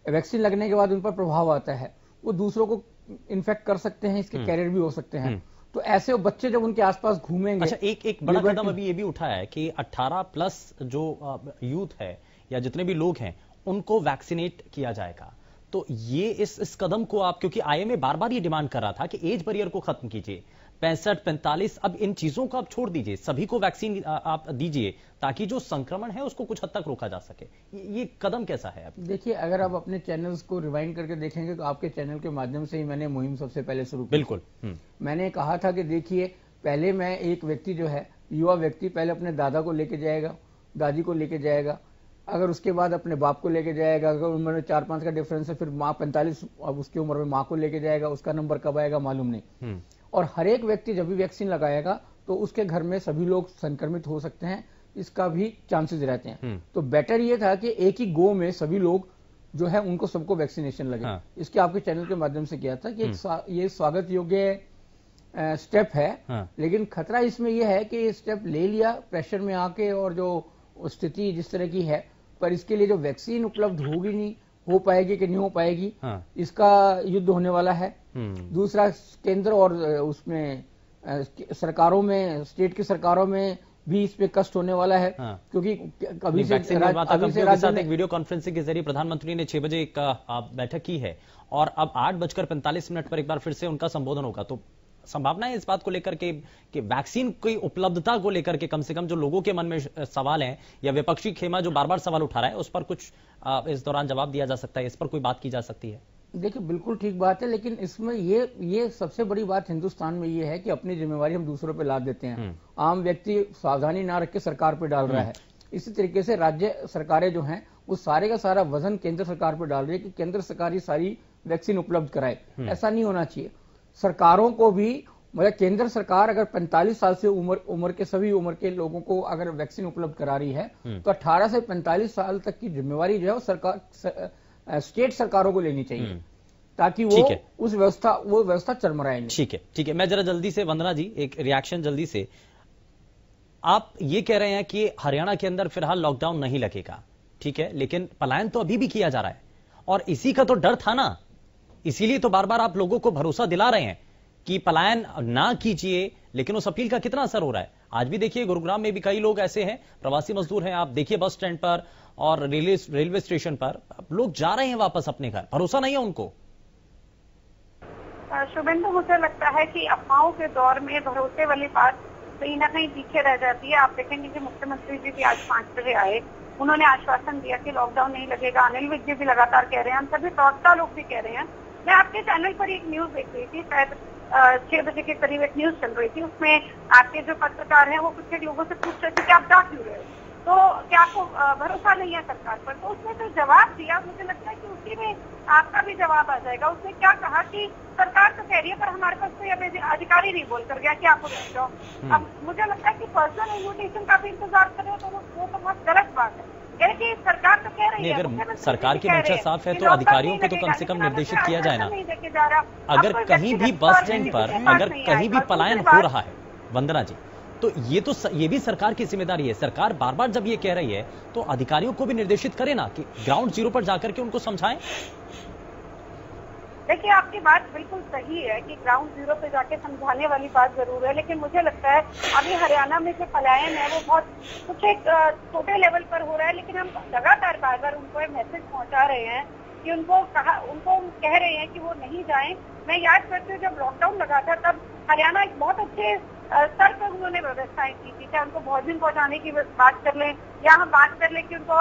वैक्सीन लगने के बाद उन पर प्रभाव आता है, वो दूसरों को इन्फेक्ट कर सकते हैं, इसके कैरियर भी हो सकते हैं। तो ऐसे बच्चे जब उनके आसपास घूमेंगे। अच्छा, एक बड़ा कदम अभी ये भी उठाया है कि 18+ जो यूथ है या जितने भी लोग हैं उनको वैक्सीनेट किया जाएगा। तो ये इस कदम को आप, क्योंकि आईएमए बार बार ये डिमांड कर रहा था कि एज बैरियर को खत्म कीजिए, 65-45, अब इन चीजों को आप छोड़ दीजिए, सभी को वैक्सीन आप दीजिए ताकि जो संक्रमण है उसको कुछ हद तक रोका जा सके। ये कदम कैसा है? देखिए, अगर आप अपने चैनल्स को रिवाइंड करके देखेंगे तो आपके चैनल के माध्यम से ही मैंने मुहिम सबसे पहले शुरू की। बिल्कुल। मैंने कहा था कि देखिए, पहले मैं एक व्यक्ति जो है, युवा व्यक्ति, पहले अपने दादा को लेके जाएगा, दादी को लेके जाएगा, अगर उसके बाद अपने बाप को लेके जाएगा, अगर उम्र में 4-5 का डिफरेंस है, फिर माँ 45, अब उसकी उम्र में माँ को लेके जाएगा, उसका नंबर कब आएगा मालूम नहीं। और हर एक व्यक्ति जब भी वैक्सीन लगाएगा तो उसके घर में सभी लोग संक्रमित हो सकते हैं, इसका भी चांसेस रहते हैं। तो बेटर ये था कि एक ही गो में सभी लोग जो है उनको सबको वैक्सीनेशन लगे। इसके आपके चैनल के माध्यम से किया था कि ये स्वागत योग्य स्टेप है। लेकिन खतरा इसमें यह है कि ये स्टेप ले लिया प्रेशर में आके, और जो स्थिति जिस तरह की है, पर इसके लिए जो वैक्सीन उपलब्ध होगी नहीं, हो पाएगी कि नहीं हो पाएगी, इसका युद्ध होने वाला है। दूसरा, केंद्र और उसमें सरकारों में, स्टेट की सरकारों में भी इस पे कष्ट होने वाला है। क्योंकि कभी से एक वीडियो कॉन्फ्रेंसिंग के जरिए प्रधानमंत्री ने 6 बजे एक बैठक की है और अब 8:45 पर एक बार फिर से उनका संबोधन होगा। तो संभावना है इस बात को लेकर के कि वैक्सीन की उपलब्धता को लेकर के कम से कम जो लोगों के मन में सवाल हैं, या विपक्षी खेमा जो बार बार सवाल उठा रहा है, उस पर कुछ इस दौरान जवाब दिया जा सकता है, इस पर कोई बात की जा सकती है? देखिए, बिल्कुल ठीक बात है, लेकिन इसमें ये सबसे बड़ी बात हिंदुस्तान में ये है कि अपनी जिम्मेवारी हम दूसरों पे लाद देते हैं। आम व्यक्ति सावधानी ना रख के सरकार पे डाल रहा है। इसी तरीके से राज्य सरकारें जो हैं वो सारे का सारा वजन केंद्र सरकार पे डाल रही है कि केंद्र सरकार ही सारी वैक्सीन उपलब्ध कराए। ऐसा नहीं होना चाहिए। सरकारों को भी, मतलब केंद्र सरकार अगर 45 साल से उम्र के सभी उम्र के लोगों को अगर वैक्सीन उपलब्ध करा रही है तो 18 से 45 साल तक की जिम्मेवारी जो है वो सरकार, स्टेट सरकारों को लेनी चाहिए। ताकि वो उस व्यवस्था चरमराए नहीं। ठीक है, मैं जरा जल्दी से, वंदना जी एक रिएक्शन जल्दी से। आप ये कह रहे हैं कि हरियाणा के अंदर फिलहाल लॉकडाउन नहीं लगेगा, ठीक है, लेकिन पलायन तो अभी भी किया जा रहा है और इसी का तो डर था ना, इसीलिए तो बार बार आप लोगों को भरोसा दिला रहे हैं कि पलायन ना कीजिए, लेकिन उस अपील का कितना असर हो रहा है? आज भी देखिए गुरुग्राम में भी कई लोग ऐसे हैं, प्रवासी मजदूर हैं, आप देखिए बस स्टैंड पर और रेलवे स्टेशन पर लोग जा रहे हैं वापस अपने घर, भरोसा नहीं है उनको। शुभेंदु, मुझे लगता है कि अफवाहों के दौर में भरोसे वाली बात कहीं ना कहीं पीछे रह जाती है। आप देखेंगे कि मुख्यमंत्री जी भी आज 5 बजे आए, उन्होंने आश्वासन दिया कि लॉकडाउन नहीं लगेगा। अनिल विज जी भी लगातार कह रहे हैं, हम सभी प्रवक्ता लोग भी कह रहे हैं। मैं आपके चैनल पर एक न्यूज देख रही थी, शायद 6 बजे के करीब एक न्यूज चल रही थी, उसमें आपके जो पत्रकार हैं वो कुछ लोगों से पूछ रहे थे कि आप जा क्यों रहे हो, तो क्या आपको भरोसा नहीं है सरकार पर? तो उसने जो जवाब दिया, मुझे लगता है कि उसी में आपका भी जवाब आ जाएगा। उसने क्या कहा कि सरकार तो कह रही है पर हमारे पास कोई अभी अधिकारी नहीं बोल कर गया कि आपको भेज जाओ। अब मुझे लगता है कि पर्सनल इन्विटेशन का भी इंतजार कर रहे हो तो वो तो बहुत गलत बात है। कि सरकार तो कह रही है, अगर सरकार की मंशा साफ है तो अधिकारियों को तो कम से कम निर्देशित किया जाए ना। अगर कहीं भी बस स्टैंड पर अगर कहीं भी पलायन हो रहा है, वंदना जी, तो ये भी सरकार की जिम्मेदारी है। सरकार बार बार जब ये कह रही है तो अधिकारियों को भी निर्देशित करे ना कि ग्राउंड जीरो पर जाकर के उनको समझाएं। देखिए, आपकी बात बिल्कुल सही है कि ग्राउंड जीरो पे जाके समझाने वाली बात जरूर है, लेकिन मुझे लगता है अभी हरियाणा में जो पलायन है वो बहुत कुछ एक छोटे लेवल पर हो रहा है, लेकिन हम लगातार बार बार उनको एक मैसेज पहुंचा रहे हैं कि उनको कह रहे हैं कि वो नहीं जाएं। मैं याद करती हूँ जब लॉकडाउन लगा था तब हरियाणा एक बहुत अच्छे स्तर पर उन्होंने व्यवस्थाएं की थी, चाहे उनको भोजन पहुंचाने की बात कर लें या हम बात कर लें कि उनको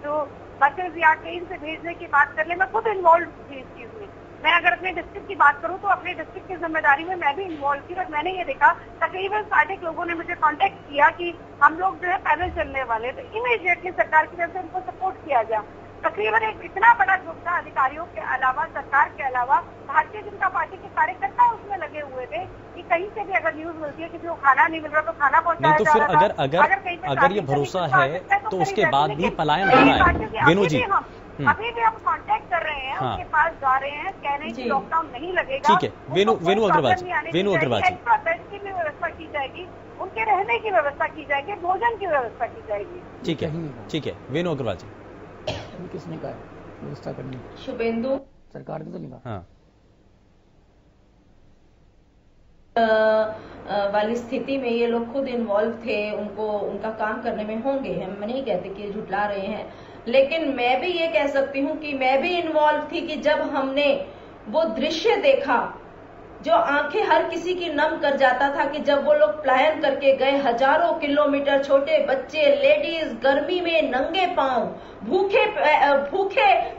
जो बसेज या ट्रेन से भेजने की बात कर लें। मैं खुद इन्वॉल्व थी इस चीज में। मैं अगर अपने डिस्ट्रिक्ट की बात करूं तो अपने डिस्ट्रिक्ट की जिम्मेदारी में मैं भी इन्वॉल्व थी और मैंने ये देखा तकरीबन 60 लोगों ने मुझे कांटेक्ट किया कि हम लोग जो है पैदल चलने वाले, तो इमीडिएटली सरकार की तरफ से उनको सपोर्ट किया गया। तकरीबन एक इतना बड़ा ग्रुप था, अधिकारियों के अलावा, सरकार के अलावा भारतीय जनता पार्टी के कार्यकर्ता उसमें लगे हुए थे कि कहीं से भी अगर न्यूज मिलती है किसी को खाना नहीं मिल रहा तो खाना पहुंचाया जा रहा था। अगर ये भरोसा है तो उसके बाद भी पलायन हो रहा है। वेणु जी, अभी भी हम कांटेक्ट कर रहे हैं, उनके पास जा रहे हैं, कह रहे हैं कि लॉकडाउन नहीं लगेगा। ठीक है, वेणु अग्रवाल जी, बेड की भी व्यवस्था की जाएगी, उनके रहने की व्यवस्था की जाएगी, भोजन की व्यवस्था की जाएगी। ठीक है, वेणु अग्रवाल जी, किसने कहा व्यवस्था करनी? शुभेंदु, सरकार ने तो नहीं कहा। वाली स्थिति में ये लोग खुद इन्वॉल्व थे, उनका काम करने में होंगे, हम नहीं कहते कि झुठला रहे हैं, लेकिन मैं भी ये कह सकती हूँ कि मैं भी इन्वॉल्व थी कि जब हमने वो दृश्य देखा जो आंखें हर किसी की नम कर जाता था कि जब वो लोग पलायन करके गए हजारों किलोमीटर, छोटे बच्चे, लेडीज, गर्मी में नंगे पांव, भूखे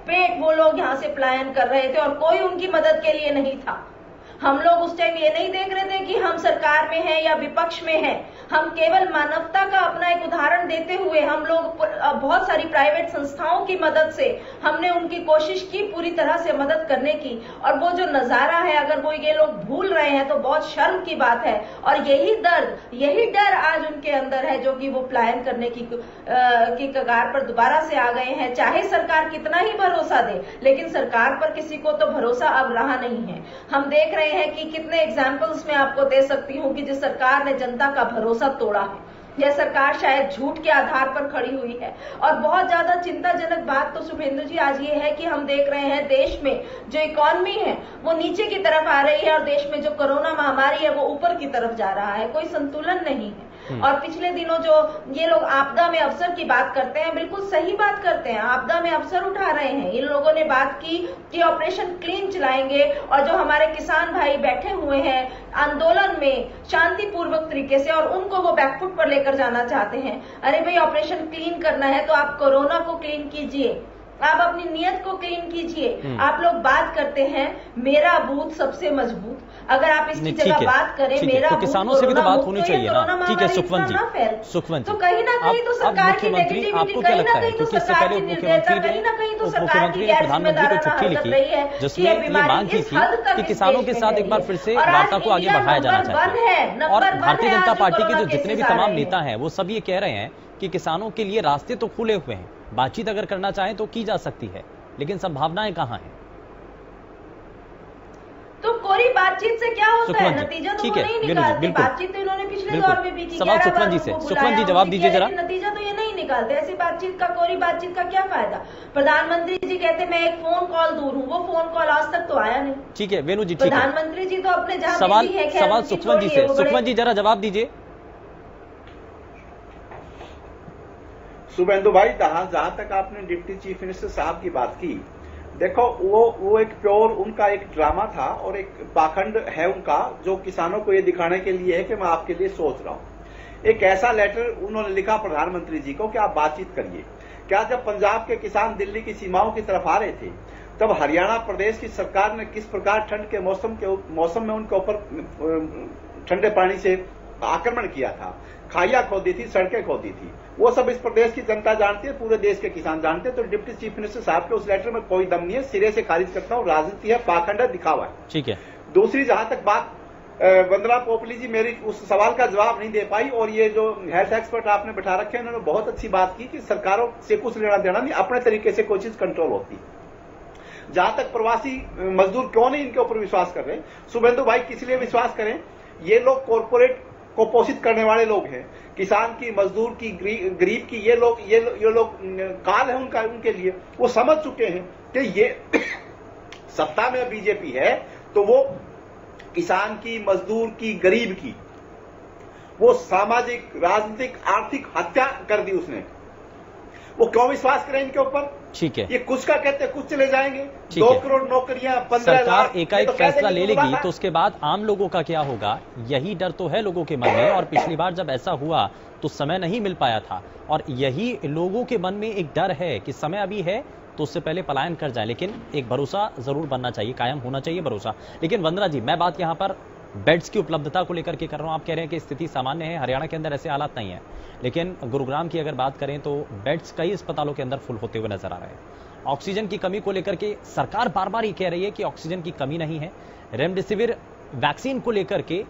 पेट वो लोग यहाँ से पलायन कर रहे थे और कोई उनकी मदद के लिए नहीं था। हम लोग उस टाइम ये नहीं देख रहे थे कि हम सरकार में हैं या विपक्ष में हैं, हम केवल मानवता का अपना एक उदाहरण देते हुए हम लोग बहुत सारी प्राइवेट संस्थाओं की मदद से हमने उनकी कोशिश की पूरी तरह से मदद करने की। और वो जो नजारा है अगर वो ये लोग भूल रहे हैं तो बहुत शर्म की बात है। और यही डर आज उनके अंदर है जो कि वो पलायन करने की कगार पर दोबारा से आ गए हैं। चाहे सरकार कितना ही भरोसा दे, लेकिन सरकार पर किसी को तो भरोसा अब रहा नहीं है। हम देख रहे हैं कि कितने एग्जाम्पल्स मैं आपको दे सकती हूँ कि जिस सरकार ने जनता का भरोसा तोड़ा है, यह सरकार शायद झूठ के आधार पर खड़ी हुई है। और बहुत ज्यादा चिंताजनक बात तो शुभेंदु जी आज ये है कि हम देख रहे हैं देश में जो इकोनॉमी है वो नीचे की तरफ आ रही है और देश में जो कोरोना महामारी है वो ऊपर की तरफ जा रहा है, कोई संतुलन नहीं है। और पिछले दिनों जो ये लोग आपदा में अवसर की बात करते हैं, बिल्कुल सही बात करते हैं, आपदा में अवसर उठा रहे हैं। इन लोगों ने बात की कि ऑपरेशन क्लीन चलाएंगे और जो हमारे किसान भाई बैठे हुए हैं आंदोलन में शांतिपूर्वक तरीके से और उनको वो बैकफुट पर लेकर जाना चाहते हैं। अरे भाई, ऑपरेशन क्लीन करना है तो आप कोरोना को क्लीन कीजिए, आप अपनी नियत को क्लीन कीजिए। आप लोग बात करते हैं मेरा बूथ सबसे मजबूत, अगर आप इसकी जगह बात करें मेरा तो किसानों से भी तो बात होनी चाहिए ना। ठीक है सुखवंत जी, तो कहीं ना कहीं तो सरकार की नेगेटिविटी, कहीं ना कहीं तो सरकार की निर्दयता, कहीं ना कहीं तो सरकार की प्रधानमंत्री को चिट्ठी लिखी जिसमें ये मांग की थी कि किसानों के साथ एक बार फिर से वार्ता को आगे बढ़ाया जाना चाहिए। और भारतीय जनता पार्टी के जो जितने भी तमाम नेता हैं वो सब ये कह रहे हैं कि किसानों के लिए रास्ते तो खुले हुए हैं, बातचीत अगर करना चाहें तो की जा सकती है, लेकिन संभावनाएं कहां हैं? तो कोरी बातचीत से क्या होता है? नतीजा तो वो नहीं निकालते। बातचीत तो इन्होंने पिछले दौर में भी की। सवाल सुखवंत जी से, सुखवंत जी जवाब दीजिए जरा। नतीजा तो ये नहीं निकालते। ऐसी बातचीत का, कोरी बातचीत का क्या फायदा? प्रधानमंत्री जी कहते मैं एक फोन कॉल दूर हूँ, वो फोन कॉल आज तक तो आया नहीं। ठीक है वेणु जी, ठीक है। प्रधानमंत्री जी तो अपने जहां सवाल सुखवंत जी से, सुखवंत जी जरा जवाब दीजिए। शुभेंदु भाई, जहां तक आपने डिप्टी चीफ मिनिस्टर साहब की बात की, देखो वो एक प्योर उनका एक ड्रामा था और एक पाखंड है उनका, जो किसानों को ये दिखाने के लिए है कि मैं आपके लिए सोच रहा हूं। एक ऐसा लेटर उन्होंने लिखा प्रधानमंत्री जी को कि आप बातचीत करिए। क्या जब पंजाब के किसान दिल्ली की सीमाओं की तरफ आ रहे थे, तब हरियाणा प्रदेश की सरकार ने किस प्रकार ठंड के मौसम में उनके ऊपर ठंडे पानी से आक्रमण किया था, खाइयां खोदी थी, सड़कें खोदी थी, वो सब इस प्रदेश की जनता जानती है, पूरे देश के किसान जानते हैं। तो डिप्टी चीफ मिनिस्टर साहब के उस लेटर में कोई दम नहीं है, सिरे से खारिज करता हूं, राजनीति है, पाखंड है, दिखावा है। ठीक है। दूसरी, जहां तक बात वंदना पोपली जी मेरी उस सवाल का जवाब नहीं दे पाई, और ये जो हेल्थ एक्सपर्ट आपने बैठा रखे हैं, उन्होंने बहुत अच्छी बात की कि सरकारों से कुछ लेना देना नहीं, अपने तरीके से कोई चीज कंट्रोल होती। जहां तक प्रवासी मजदूर क्यों नहीं इनके ऊपर विश्वास कर रहे, शुभेंदु भाई किस लिए विश्वास करें? ये लोग कॉर्पोरेट को पोषित करने वाले लोग हैं, किसान की, मजदूर की, गरीब की, ये लोग काल है उनका, उनके लिए वो समझ चुके हैं कि ये सत्ता में बीजेपी है तो वो किसान की, मजदूर की, गरीब की वो सामाजिक, राजनीतिक, आर्थिक हत्या कर दी उसने। वो क्यों विश्वास करें इनके ऊपर? ठीक है। ये कुछ का कहते हैं, कुछ चले जाएंगे। 2 करोड़ नौकरियां, 15 सरकार एकाएक फैसला ले लेगी तो उसके बाद आम लोगों का क्या होगा, यही डर तो है लोगों के मन में। और पिछली बार जब ऐसा हुआ तो समय नहीं मिल पाया था, और यही लोगों के मन में एक डर है कि समय अभी है तो उससे पहले पलायन कर जाए। लेकिन एक भरोसा जरूर बनना चाहिए, कायम होना चाहिए भरोसा। लेकिन वंदना जी, मैं बात यहां पर बेड्स की उपलब्धता को लेकर के कर रहा हूं। आप कह रहे हैं कि स्थिति सामान्य है, हरियाणा के अंदर ऐसे हालात नहीं है, लेकिन गुरुग्राम की अगर बात करें तो बेड्स कई अस्पतालों के अंदर फुल होते हुए नजर आ रहे हैं। ऑक्सीजन की कमी को लेकर के सरकार बार बार ये कह रही है कि ऑक्सीजन की कमी नहीं है। रेमडेसिविर वैक्सीन को लेकर के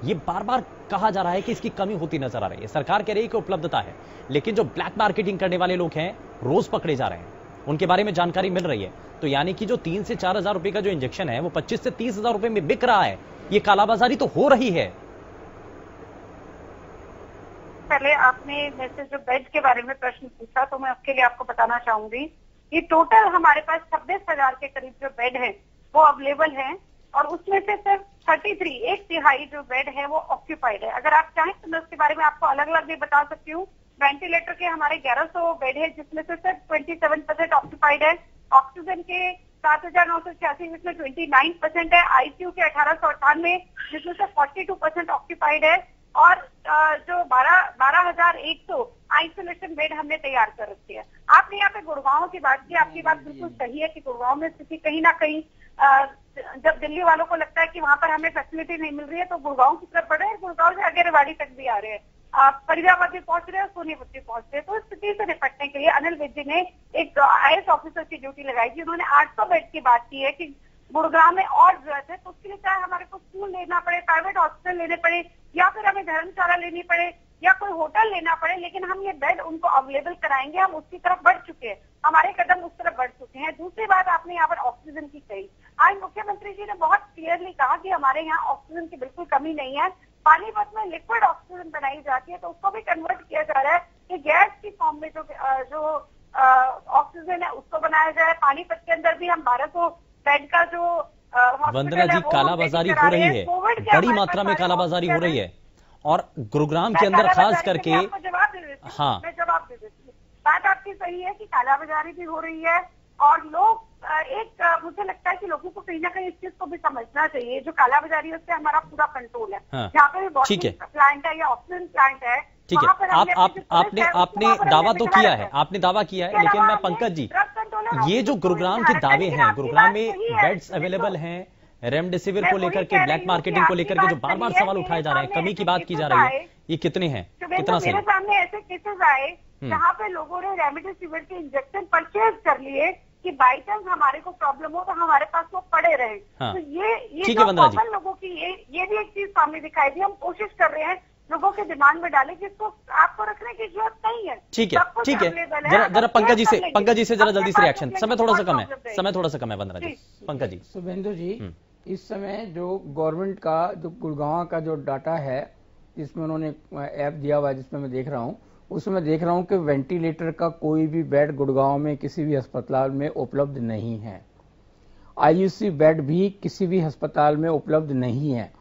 ये बार बार कहा जा रहा है कि इसकी कमी होती नजर आ रही है। सरकार कह रही है कि उपलब्धता है, लेकिन जो ब्लैक मार्केटिंग करने वाले लोग हैं रोज पकड़े जा रहे हैं, उनके बारे में जानकारी मिल रही है। तो यानी कि जो 3 से 4 हजार रुपए का जो इंजेक्शन है वो 25 से 30 हजार रुपए में बिक रहा है। ये कालाबाजारी तो हो रही है। पहले आपने मेरे जो बेड के बारे में प्रश्न पूछा, तो मैं उसके लिए आपको बताना चाहूंगी कि टोटल हमारे पास 26,000 के करीब जो बेड है वो अवेलेबल है, और उसमें से सिर्फ 33, 1/3 जो बेड है वो ऑक्यूपाइड है। अगर आप चाहें तो मैं उसके बारे में आपको अलग अलग भी बता सकती हूँ। वेंटिलेटर के हमारे 1100 बेड है, जिसमें से सिर्फ 27% ऑक्यूपाइड है। ऑक्सीजन के 7,986, जिसमें 29% है। आईसीयू के 1898, जिसमें से 42% ऑक्यूपाइड है। और जो 12,100 आइसोलेशन बेड हमने तैयार कर रखी है। आपने यहाँ पे गुड़गांव की बात की, आपकी बात बिल्कुल सही है कि गुड़गांव में स्थिति कहीं ना कहीं, जब दिल्ली वालों को लगता है कि वहां पर हमें फैसिलिटी नहीं मिल रही है तो गुड़गांव की तरफ बढ़ रहे हैं, गुड़गांव से आगे रेवाड़ी तक भी आ रहे हैं, फरीदाबाद भी पहुंच रहे हैं, सोनीपत भी पहुंच रहे हैं। तो इस स्थिति से निपटने के लिए अनिल विज जी ने एक IAS ऑफिसर की ड्यूटी लगाई थी। उन्होंने 800 बेड की बात की है कि गुड़गांव में और जरूरत है, तो उसके लिए चाहे हमारे को स्कूल लेना पड़े, प्राइवेट हॉस्पिटल लेने पड़े, या फिर हमें धर्मशाला लेनी पड़े, या कोई होटल लेना पड़े, लेकिन हम ये बेड उनको अवेलेबल कराएंगे। हम उसकी तरफ बढ़ चुके हैं, हमारे कदम उस तरफ बढ़ चुके हैं। दूसरी बात आपने यहाँ पर ऑक्सीजन की कही। आज मुख्यमंत्री जी ने बहुत क्लियरली कहा कि हमारे यहाँ ऑक्सीजन की बिल्कुल कमी नहीं है। पानीपत में लिक्विड ऑक्सीजन बनाई जाती है, तो उसको भी कन्वर्ट किया जा रहा है कि गैस की फॉर्म में जो ऑक्सीजन है उसको बनाया जाए। पानीपत के अंदर भी हम 1200 बेड का जो वंदना जी, कालाबाजारी हो रही है, बड़ी मात्रा में कालाबाजारी हो रही है, और गुरुग्राम के अंदर खास करके। जवाब दे देती हूँ, हाँ, मैं जवाब दे देती हूँ। बात आपकी सही है कि कालाबाजारी भी हो रही है, और लोग मुझे लगता है कि लोगों को कहीं ना कहीं इस चीज को भी समझना चाहिए। जो कालाबाजारी है उससे हमारा पूरा कंट्रोल है। जहाँ पे भी बॉटलिंग प्लांट है या ऑक्सीजन प्लांट है, ठीक है, आपने दावा तो किया है, आपने दावा किया है, लेकिन मैं पंकज जी, ये जो गुरुग्राम के दावे हैं, गुरुग्राम में बेड्स अवेलेबल हैं, रेमडेसिविर को लेकर के, ब्लैक मार्केटिंग को लेकर के जो बार बार सवाल उठाए जा रहे हैं, कमी की बात की जा रही है, ये कितने हैं, कितना सही? मेरे सामने ऐसे केसेस आए जहाँ पे लोगों ने रेमडेसिविर के इंजेक्शन परचेज कर लिए कि बाई चांस हमारे को प्रॉब्लम हो तो हमारे पास वो पड़े रहे। हाँ। तो ये जो कॉमन लोगों की ये भी एक चीज सामने दिखाई दी। हम कोशिश कर रहे हैं लोगों के दिमाग में डाले जिसको आपको रखने की जरूरत नहीं है। ठीक है, ठीक है, जरा पंकज जी से जरा जल्दी से रिएक्शन। समय थोड़ा सा कम है, वंदना जी। पंकज जी। शुभेंदु जी, इस समय जो गवर्नमेंट का जो गुड़गांव का जो डाटा है, जिसमें उन्होंने ऐप दिया हुआ है, जिसमें मैं देख रहा हूं, उसमें देख रहा हूं कि वेंटिलेटर का कोई भी बेड गुड़गांव में किसी भी अस्पताल में उपलब्ध नहीं है। आईयूसी बेड भी किसी भी अस्पताल में उपलब्ध नहीं है।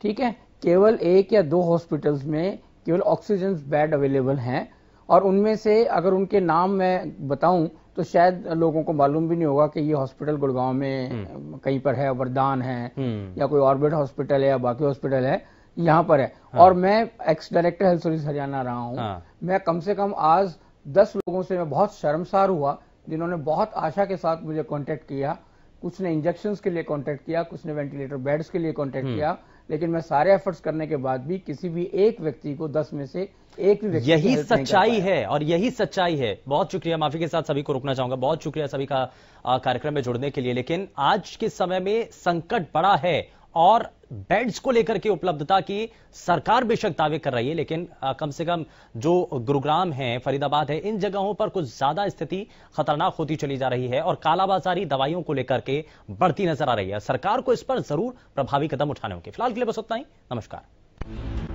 ठीक है, केवल 1 या 2 हॉस्पिटल्स में केवल ऑक्सीजन बेड अवेलेबल हैं, और उनमें से अगर उनके नाम मैं बताऊं तो शायद लोगों को मालूम भी नहीं होगा कि ये हॉस्पिटल गुड़गांव में कहीं पर है, वरदान है या कोई ऑर्बिट हॉस्पिटल है या बाकी हॉस्पिटल है, यहाँ पर है। और मैं ex director health service Haryana रहा हूँ। मैं कम से कम आज 10 लोगों से मैं बहुत शर्मसार हुआ, जिन्होंने बहुत आशा के साथ मुझे कांटेक्ट किया। कुछ ने इंजेक्शंस के लिए कांटेक्ट किया, कुछ ने वेंटिलेटर बेड्स के लिए कांटेक्ट किया, लेकिन मैं सारे एफर्ट्स करने के बाद भी किसी भी एक व्यक्ति को 10 में से एक भी व्यक्ति यही सच्चाई है और यही सच्चाई है। बहुत शुक्रिया, माफी के साथ सभी को रुकना चाहूंगा। बहुत शुक्रिया सभी का कार्यक्रम में जुड़ने के लिए। लेकिन आज के समय में संकट बड़ा है और बेड्स को लेकर के उपलब्धता की सरकार बेशक दावे कर रही है, लेकिन कम से कम जो गुरुग्राम है, फरीदाबाद है, इन जगहों पर कुछ ज्यादा स्थिति खतरनाक होती चली जा रही है और कालाबाजारी दवाइयों को लेकर के बढ़ती नजर आ रही है। सरकार को इस पर जरूर प्रभावी कदम उठाने होंगे। फिलहाल के लिए बस उतना ही। नमस्कार।